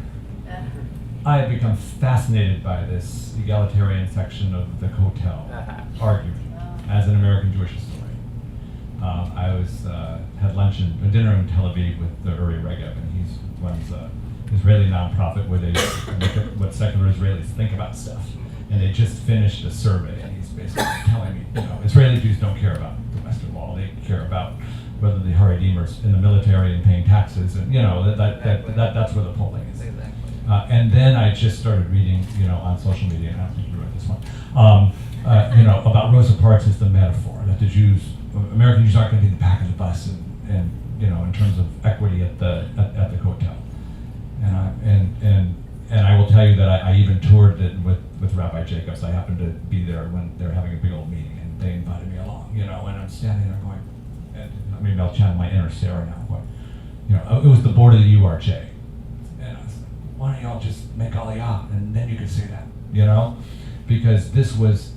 Speaker 5: I have become fascinated by this egalitarian section of the Kotel argument as an American Jewish historian. I had lunch and dinner in Tel Aviv with the Uri Regev, and he runs an Israeli nonprofit where they look at what secular Israelis think about stuff. And they just finished a survey, and he's basically telling me, Israeli Jews don't care about the Western Wall. They care about whether the Haredim are in the military and paying taxes, and that's where the polling is. And then I just started reading, on social media, and I don't think you read this one, about Rosa Parks as the metaphor that the Jews, American Jews, aren't going to be the back of the bus, and in terms of equity at the Kotel. And I will tell you that I even toured it with Rabbi Jacobs. I happened to be there when they were having a big old meeting, and they invited me along, and I'm standing there going, maybe I'll channel my inner Sarah now, going, it was the board of the URJ. And I was like, why don't y'all just make Aliyah, and then you could say that, because this was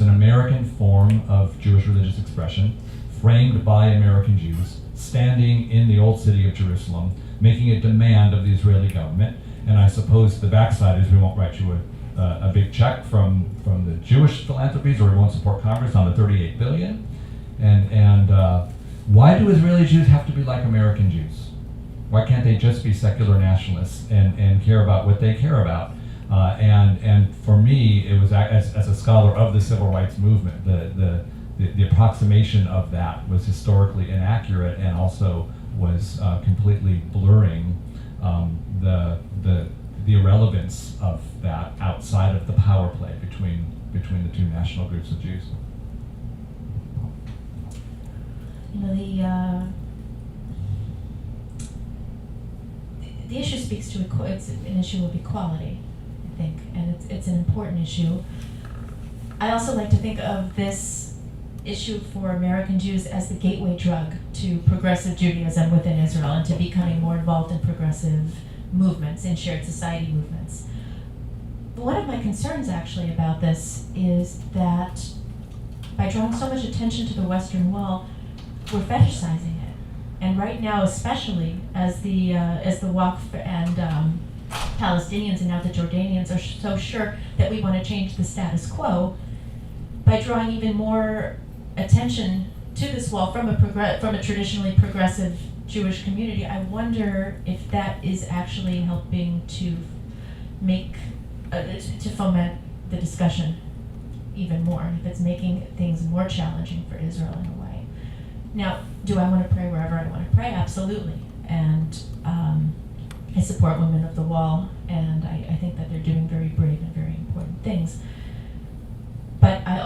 Speaker 5: an American form of Jewish religious expression, framed by American Jews, standing in the old city of Jerusalem, making a demand of the Israeli government. And I suppose the backside is we won't write you a big check from the Jewish philanthropies, or we won't support Congress on the $38 billion. And why do Israeli Jews have to be like American Jews? Why can't they just be secular nationalists and care about what they care about? And for me, it was as a scholar of the civil rights movement, the approximation of that was historically inaccurate and also was completely blurring the irrelevance of that outside of the power play between the two national groups of Jews.
Speaker 3: The issue speaks to it's an issue of equality, I think, and it's an important issue. I also like to think of this issue for American Jews as the gateway drug to progressive Judaism within Israel and to becoming more involved in progressive movements, in shared society movements. One of my concerns actually about this is that by drawing so much attention to the Western Wall, we're fetishizing it. And right now, especially as the Waqf and Palestinians and now the Jordanians are so sure that we want to change the status quo, by drawing even more attention to this wall from a traditionally progressive Jewish community, I wonder if that is actually helping to make to foment the discussion even more. If it's making things more challenging for Israel in a way. Now, do I want to pray wherever I want to pray? Absolutely. And I support Women of the Wall, and I think that they're doing very brave and very important things. But I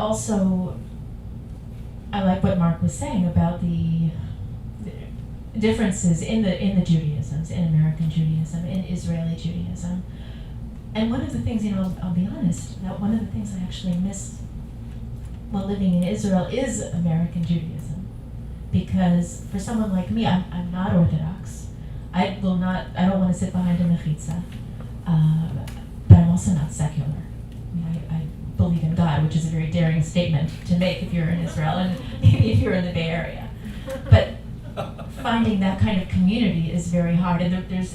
Speaker 3: like what Marc was saying about the differences in the Judaisms, in American Judaism, in Israeli Judaism. And one of the things, I'll be honest, that one of the things I actually miss while living in Israel is American Judaism.
Speaker 11: because for someone like me, I'm not Orthodox. I don't want to sit behind a mechitza, but I'm also not secular. I mean, I believe in God, which is a very daring statement to make if you're in Israel and maybe if you're in the Bay Area. But finding that kind of community is very hard, and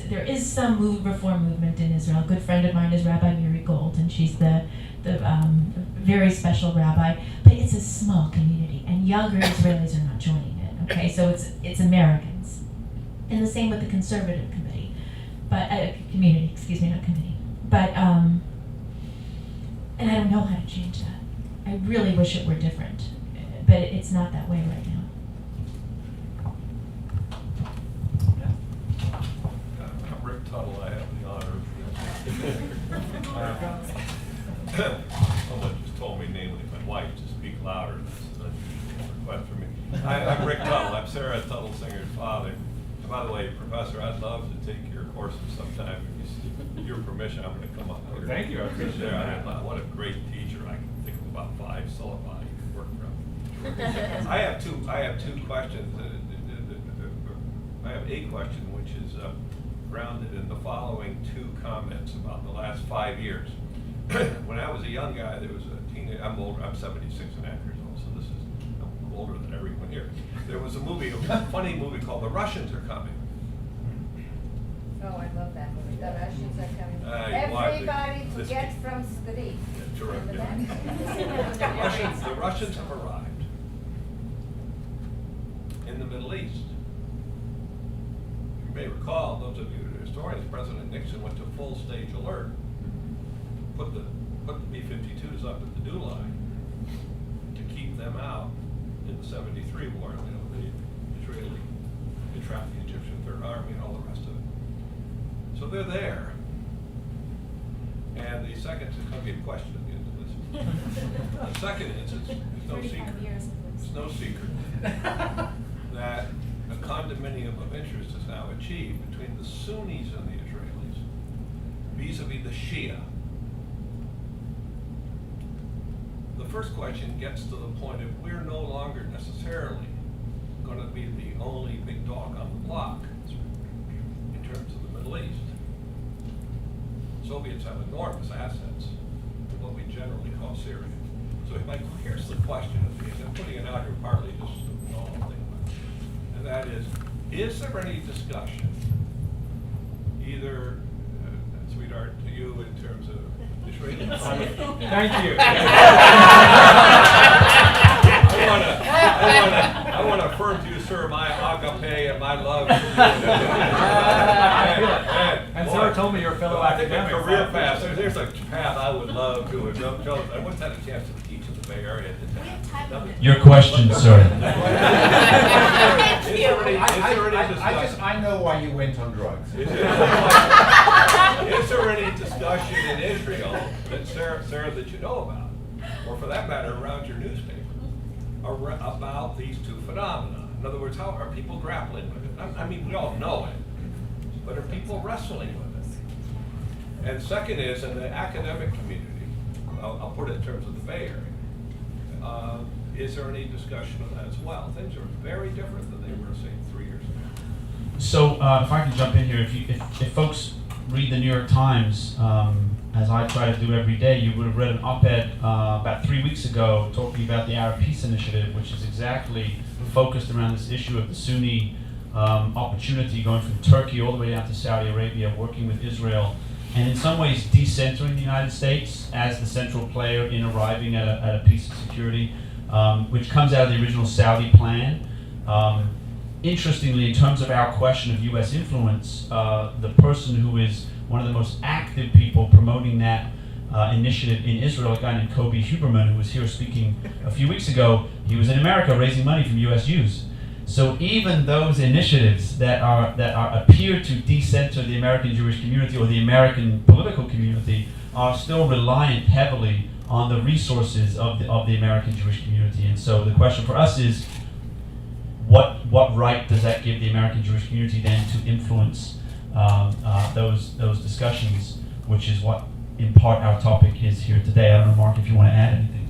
Speaker 11: there is some reform movement in Israel. A good friend of mine is Rabbi Miri Gold, and she's the very special rabbi. But it's a small community, and younger Israelis are not joining it. Okay, so it's Americans, and the same with the conservative committee, but community. Excuse me, not committee. But and I don't know how to change that. I really wish it were different, but it's not that way right now.
Speaker 7: I'm Rick Tuttle. I have the honor of someone just told me, namely my wife, to speak louder. That's an unusual request for me. I'm Rick Tuttle. I'm Sarah Tuttle-Singer's father. And by the way, Professor, I'd love to take your courses sometime. With your permission, I'm going to come up here.
Speaker 2: Thank you. I appreciate it.
Speaker 7: What a great teacher. I can think of about 5 syllabi you could work from. I have two questions. I have a question which is grounded in the following 2 comments about the last 5 years. When I was a young guy, there was a teenage. I'm older. I'm 76 and a half years old, so I'm older than everyone here. There was a funny movie called The Russians Are Coming.
Speaker 12: Oh, I love that movie. The Russians are coming. Everybody to get from street.
Speaker 7: Yeah, terrific. The Russians have arrived in the Middle East. You may recall, those of you who are historians, President Nixon went to full stage alert. Put the B-52s up at the DEW line to keep them out in the 73 war. You know, the Israeli, they trapped the Egyptian Third Army and all the rest of it. So they're there. And the second, it's going to be a question at the end of this. The second is, it's no secret. It's no secret that a condominium of interest is now achieved between the Sunnis and the Israelis vis-a-vis the Shia. The first question gets to the point of we're no longer necessarily going to be the only big dog on the block in terms of the Middle East. Soviets have enormous assets in what we generally call Syria. So here's the question, I'm putting it out here partly just to know what I'm thinking about. And that is there any discussion, either, sweetheart, to you in terms of Israeli economy?
Speaker 2: Thank you.
Speaker 7: I want to affirm to you, sir, my agape and my love.
Speaker 2: And Sarah told me you're a fellow academic.
Speaker 7: Career path. There's a path I would love to. I once had a chance to teach in the Bay Area.
Speaker 4: Your question, sir.
Speaker 13: I know why you went on drugs.
Speaker 7: Is there any discussion in Israel that Sarah, that you know about, or for that matter, around your newspaper, about these 2 phenomena? In other words, how are people grappling with it? I mean, we all know it, but are people wrestling with it? And second is, in the academic community, I'll put it in terms of the Bay Area, is there any discussion of that as well? Things are very different than they were, say, 3 years ago.
Speaker 4: So if I can jump in here, if folks read the New York Times, as I try to do every day, you would have read an op-ed about 3 weeks ago talking about the Arab Peace Initiative, which is exactly focused around this issue of the Sunni opportunity going from Turkey all the way down to Saudi Arabia, working with Israel, and in some ways decentering the United States as the central player in arriving at a peace and security, which comes out of the original Saudi plan. Interestingly, in terms of our question of U.S. influence, the person who is one of the most active people promoting that initiative in Israel, a guy named Kobe Huberman, who was here speaking a few weeks ago, he was in America raising money from U.S. Jews. So even those initiatives that appear to decenter the American Jewish community or the American political community are still reliant heavily on the resources of the American Jewish community. And so the question for us is, what right does that give the American Jewish community then to influence those discussions, which is what in part our topic is here today. I don't know, Marc, if you want to add anything.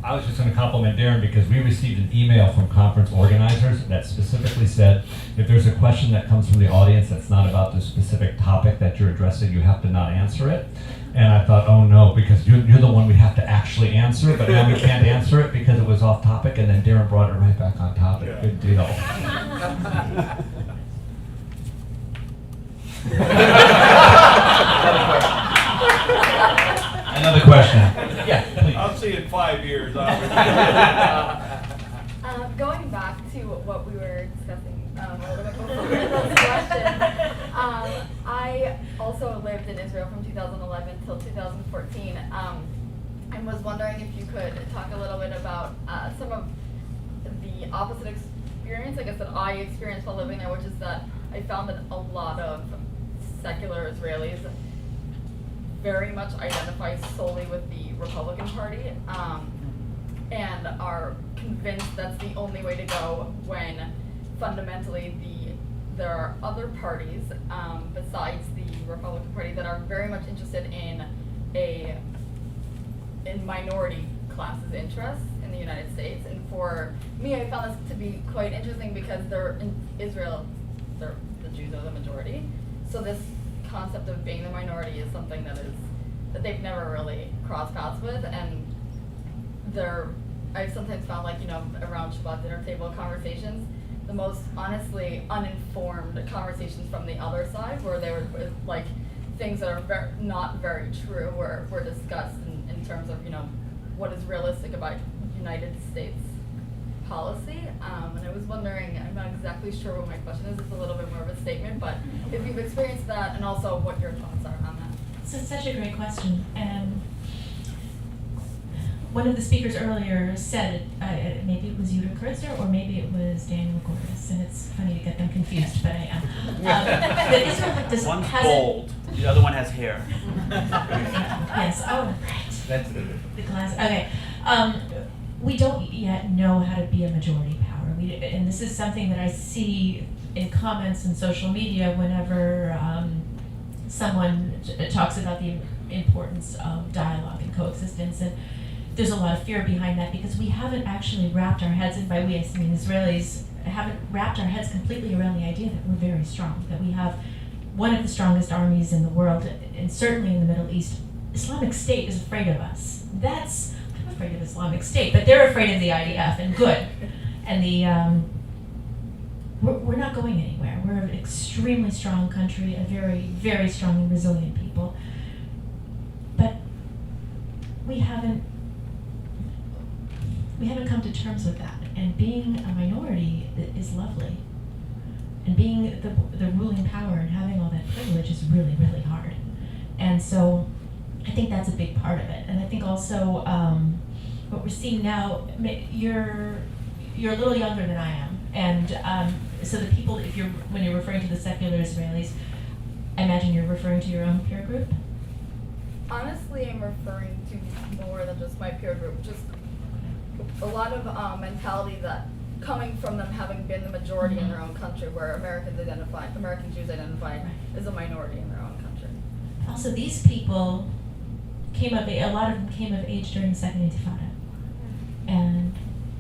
Speaker 5: I was just going to compliment Darren because we received an email from conference organizers that specifically said if there's a question that comes from the audience that's not about the specific topic that you're addressing, you have to not answer it. And I thought, oh no, because you're the one we have to actually answer, but now we can't answer it because it was off topic, and then Darren brought it right back on topic.
Speaker 7: Yeah.
Speaker 5: Good deal.
Speaker 4: Another question. Yeah, please.
Speaker 7: I'll see you in 5 years, obviously.
Speaker 14: Going back to what we were discussing a little bit before this question, I also lived in Israel from 2011 till 2014, and was wondering if you could talk a little bit about some of the opposite experience, I guess, that I experienced while living there, which is that I found that a lot of secular Israelis very much identify solely with the Republican Party, and are convinced that's the only way to go, when fundamentally there are other parties besides the Republican Party that are very much interested in minority classes' interests in the United States. And for me, I found this to be quite interesting because they're in Israel, the Jews are the majority. So this concept of being the minority is something that they've never really crossed paths with, and I've sometimes found, like, around Shabbat dinner table conversations, the most honestly uninformed conversations from the other side, where they were like things that are not very true were discussed in terms of what is realistic about United States policy. And I was wondering, I'm not exactly sure what my question is. It's a little bit more of a statement, but if you've experienced that, and also what your thoughts are on that.
Speaker 11: So it's such a great question, and one of the speakers earlier said, maybe it was Yuda Kurtzer or maybe it was Daniel Gordis, and it's funny to get them confused, but I am. That Israel
Speaker 1: One's bald, the other one has hair.
Speaker 11: Yes, oh, right. That's the glass. Okay. We don't yet know how to be a majority power. And this is something that I see in comments in social media whenever someone talks about the importance of dialogue and coexistence. And there's a lot of fear behind that because we haven't actually wrapped our heads, and by we I mean Israelis, haven't wrapped our heads completely around the idea that we're very strong, that we have one of the strongest armies in the world, and certainly in the Middle East. Islamic State is afraid of us. I'm afraid of Islamic State, but they're afraid of the IDF, and good. And we're not going anywhere. We're an extremely strong country, a very, very strong and resilient people. But we haven't come to terms with that. And being a minority is lovely. And being the ruling power and having all that privilege is really, really hard. And so I think that's a big part of it. And I think also what we're seeing now, you're a little younger than I am. And so the people, when you're referring to the secular Israelis, I imagine you're referring to your own peer group?
Speaker 14: Honestly, I'm referring to more than just my peer group. Just a lot of mentality that coming from them having been the majority in their own country, where American Jews identify as a minority in their own country.
Speaker 11: Also, these people a lot of them came of age during the Second Intifada. And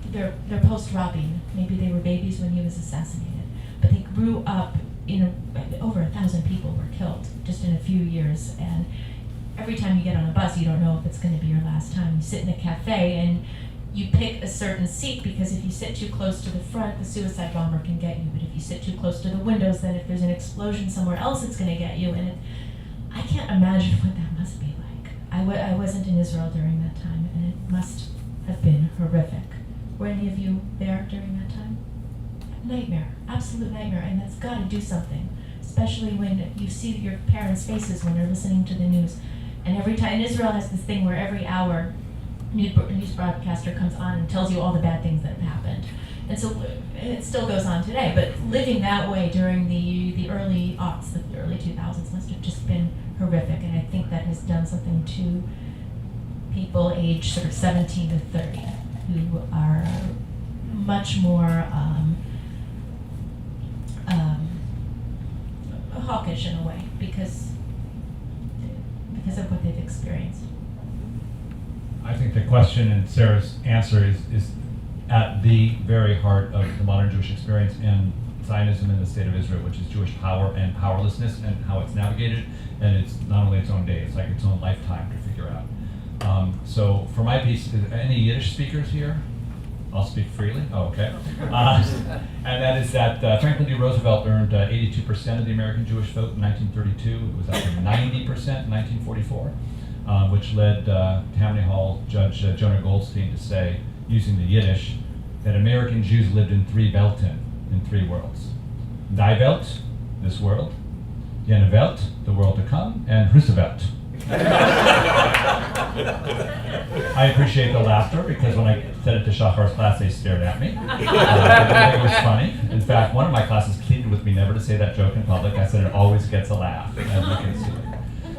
Speaker 11: they're post-Rabbi. Maybe they were babies when he was assassinated. But they grew up, over 1,000 people were killed just in a few years. And every time you get on a bus, you don't know if it's going to be your last time. You sit in a cafe and you pick a certain seat because if you sit too close to the front, the suicide bomber can get you. But if you sit too close to the windows, then if there's an explosion somewhere else, it's going to get you. And I can't imagine what that must be like. I wasn't in Israel during that time, and it must have been horrific. Were any of you there during that time? Nightmare, absolute nightmare, and that's got to do something, especially when you see your parents' faces when they're listening to the news. And every time, and Israel has this thing where every hour, a news broadcaster comes on and tells you all the bad things that have happened. And so it still goes on today, but living that way during the early aughts, the early 2000s, must have just been horrific, and I think that has done something to people aged sort of 17 to 30 who are much more hawkish in a way because of what they've experienced.
Speaker 5: I think the question and Sarah's answer is at the very heart of the modern Jewish experience and Zionism in the state of Israel, which is Jewish power and powerlessness and how it's navigated. And it's not only its own day, it's like its own lifetime to figure out. So for my piece, any Yiddish speakers here? I'll speak freely. Oh, okay. And that is that Franklin D. Roosevelt earned 82% of the American Jewish vote in 1932. It was up to 90% in 1944, which led Tammany Hall Judge Jonah Goldstein to say, using the Yiddish, that American Jews lived in three Welten, in three worlds. Die Welt, this world, Jene Welt, the world to come, and Roosevelt. I appreciate the laughter because when I said it to Shahar's class, they stared at me. It was funny. In fact, one of my classes pleaded with me never to say that joke in public. I said it always gets a laugh, as you can see.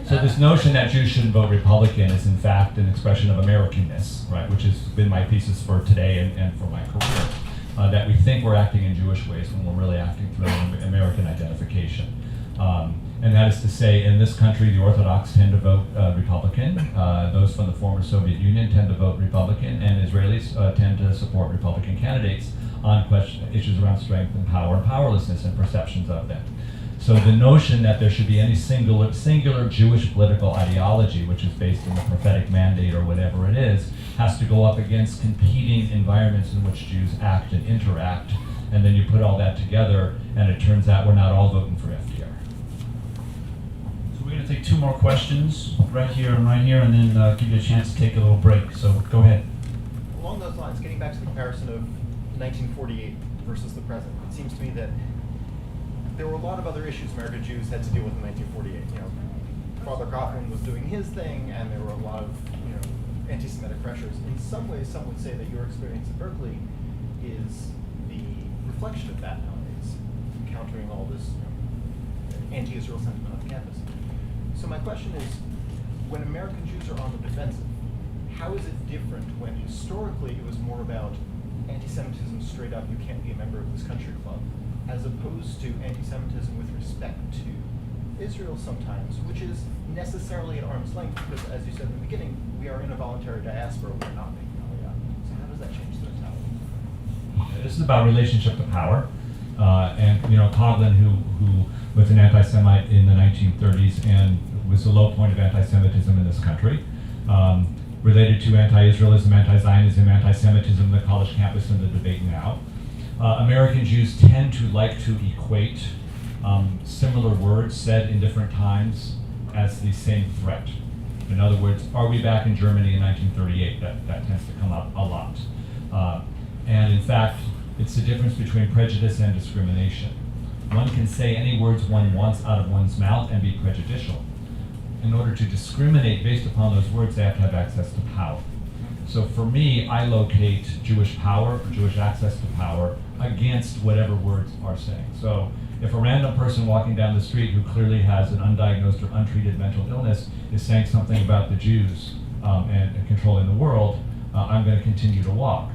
Speaker 5: So this notion that Jews shouldn't vote Republican is in fact an expression of Americanness, right? Which has been my thesis for today and for my career. That we think we're acting in Jewish ways when we're really acting through American identification. And that is to say, in this country, the Orthodox tend to vote Republican. Those from the former Soviet Union tend to vote Republican, and Israelis tend to support Republican candidates on issues around strength and power and powerlessness and perceptions of them. So the notion that there should be any singular Jewish political ideology, which is based on the prophetic mandate or whatever it is, has to go up against competing environments in which Jews act and interact. And then you put all that together, and it turns out we're not all voting for FDR.
Speaker 4: So we're going to take two more questions right here, and then give you a chance to take a little break. So go ahead.
Speaker 15: Along those lines, getting back to the comparison of 1948 versus the present, it seems to me that there were a lot of other issues American Jews had to deal with in 1948. You know, Father Kaufman was doing his thing, and there were a lot of anti-Semitic pressures. In some ways, some would say that your experience at Berkeley is the reflection of that nowadays, encountering all this anti-Israel sentiment on campus. So my question is, when American Jews are on the defensive, how is it different when historically it was more about anti-Semitism straight up, you can't be a member of this country club, as opposed to anti-Semitism with respect to Israel sometimes, which is necessarily at arm's length, because as you said in the beginning, we are in a voluntary diaspora, we're not making Aliyah. So how does that change the mentality?
Speaker 5: This is about relationship to power. And Coughlin, who was an anti-Semite in the 1930s and was the low point of anti-Semitism in this country, related to anti-Israelism, anti-Zionism, anti-Semitism, the college campus and the debate now. American Jews tend to like to equate similar words said in different times as the same threat. In other words, are we back in Germany in 1938? That tends to come up a lot. And in fact, it's the difference between prejudice and discrimination. One can say any words one wants out of one's mouth and be prejudicial. In order to discriminate based upon those words, they have to have access to power. So for me, I locate Jewish power, or Jewish access to power, against whatever words are saying. So if a random person walking down the street who clearly has an undiagnosed or untreated mental illness is saying something about the Jews and controlling the world, I'm going to continue to walk.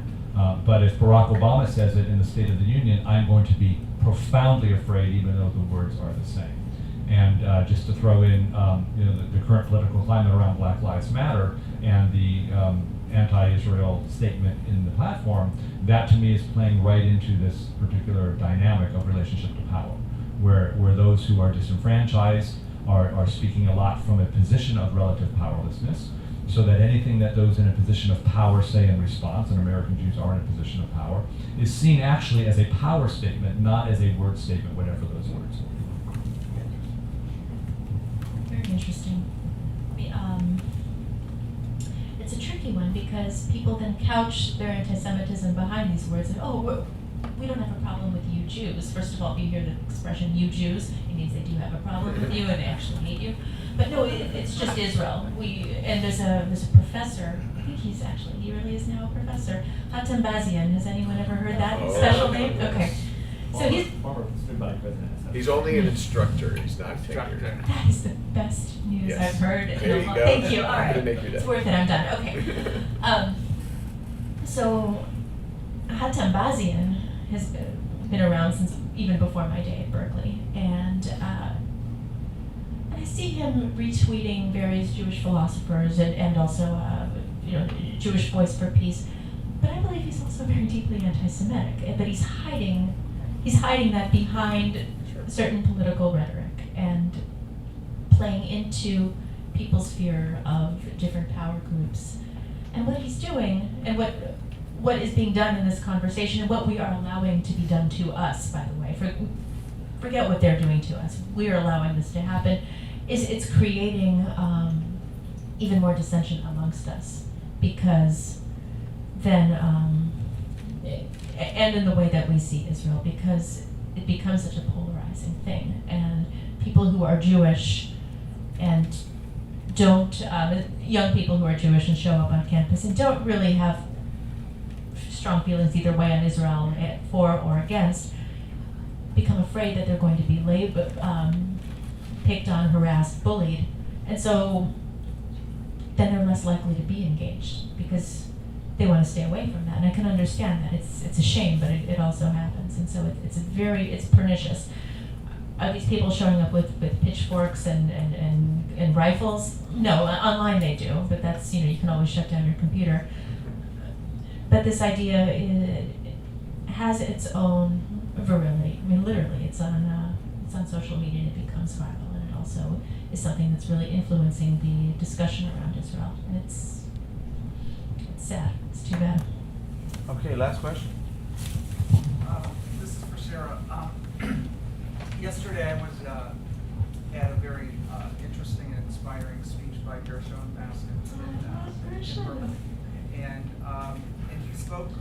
Speaker 5: But if Barack Obama says it in the State of the Union, I'm going to be profoundly afraid, even though the words are the same. And just to throw in, the current political climate around Black Lives Matter and the anti-Israel statement in the platform, that to me is playing right into this particular dynamic of relationship to power, where those who are disenfranchised are speaking a lot from a position of relative powerlessness, so that anything that those in a position of power say in response, and American Jews are in a position of power, is seen actually as a power statement, not as a word statement, whatever those words are.
Speaker 11: Very interesting. It's a tricky one because people then couch their anti-Semitism behind these words and, we don't have a problem with you Jews. First of all, if you hear the expression you Jews, it means they do have a problem with you and they actually hate you. But no, it's just Israel. There's a professor, I think he really is now a professor, Hatem Bazian. Has anyone ever heard that special name? Okay. So
Speaker 8: he's only an instructor. He's not tenured.
Speaker 11: That is the best news I've heard in a long. Thank you. All right, it's worth it. I'm done. Okay. So Hatem Bazian has been around since even before my day at Berkeley, and I see him retweeting various Jewish philosophers and also Jewish Voice for Peace, but I believe he's also very deeply anti-Semitic. But he's hiding that behind certain political rhetoric and playing into people's fear of different power groups. And what he's doing, and what is being done in this conversation, and what we are allowing to be done to us, by the way, forget what they're doing to us, we are allowing this to happen, is it's creating even more dissension amongst us, because then, and in the way that we see Israel, because it becomes such a polarizing thing, and people who are Jewish and don't, young people who are Jewish and show up on campus and don't really have strong feelings either way on Israel, for or against, become afraid that they're going to be picked on, harassed, bullied, and so then they're less likely to be engaged because they want to stay away from that. And I can understand that. It's a shame, but it also happens, and so it's pernicious. Are these people showing up with pitchforks and rifles? No, online they do, but that's, you can always shut down your computer. But this idea has its own virility. I mean, literally, it's on social media and it becomes viral, and it also is something that's really influencing the discussion around Israel. And it's sad. It's too bad.
Speaker 1: Okay, last question.
Speaker 16: This is for Sarah. Yesterday I was at a very interesting and inspiring speech by Gershon Baskin, and he spoke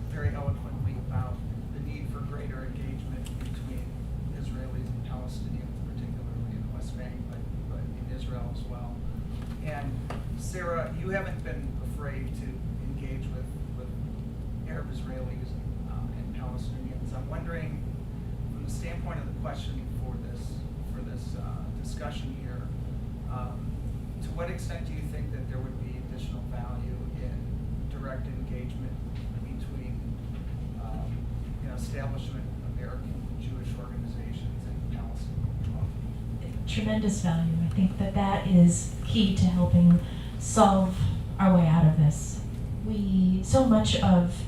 Speaker 16: very eloquently about the need for greater engagement between Israelis and Palestinians, particularly in the West Bank, but in Israel as well. And Sarah, you haven't been afraid to engage with Arab Israelis and Palestinians. I'm wondering, from the standpoint of the question for this discussion here, to what extent do you think that there would be additional value in direct engagement between establishment of American Jewish organizations and Palestinian?
Speaker 11: Tremendous value. I think that is key to helping solve our way out of this. So much of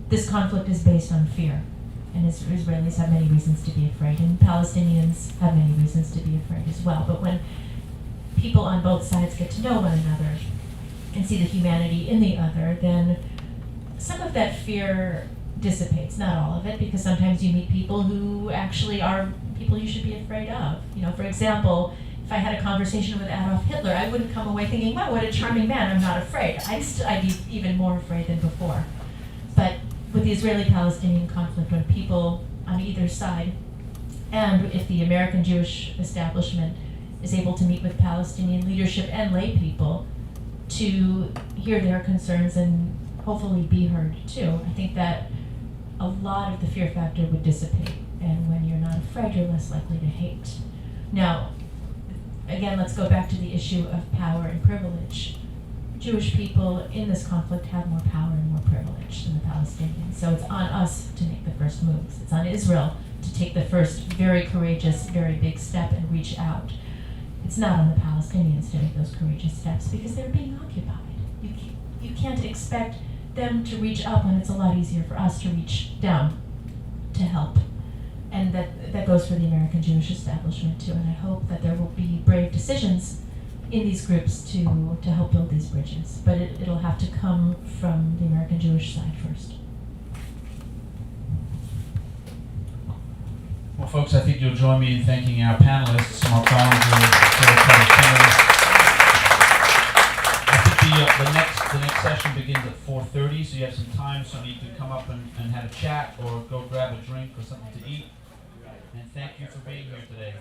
Speaker 11: this conflict is based on fear. And Israelis have many reasons to be afraid, and Palestinians have many reasons to be afraid as well. But when people on both sides get to know one another and see the humanity in the other, then some of that fear dissipates. Not all of it, because sometimes you meet people who actually are people you should be afraid of. For example, if I had a conversation with Adolf Hitler, I wouldn't come away thinking, wow, what a charming man, I'm not afraid. I'd be even more afraid than before. But with the Israeli-Palestinian conflict, when people on either side, and if the American Jewish establishment is able to meet with Palestinian leadership and lay people to hear their concerns and hopefully be heard too, I think that a lot of the fear factor would dissipate. And when you're not afraid, you're less likely to hate. Now, again, let's go back to the issue of power and privilege. Jewish people in this conflict have more power and more privilege than the Palestinians. So it's on us to make the first moves. It's on Israel to take the first very courageous, very big step and reach out. It's not on the Palestinians to make those courageous steps because they're being occupied. You can't expect them to reach up when it's a lot easier for us to reach down to help. And that goes for the American Jewish establishment too. And I hope that there will be brave decisions in these groups to help build these bridges. But it'll have to come from the American Jewish side first.
Speaker 4: Well, folks, I think you'll join me in thanking our panelists, Marc, Dollinger, Tuttle-Singer. I think the next session begins at 4:30, so you have some time, so you can come up and have a chat or go grab a drink or something to eat. And thank you for being here today.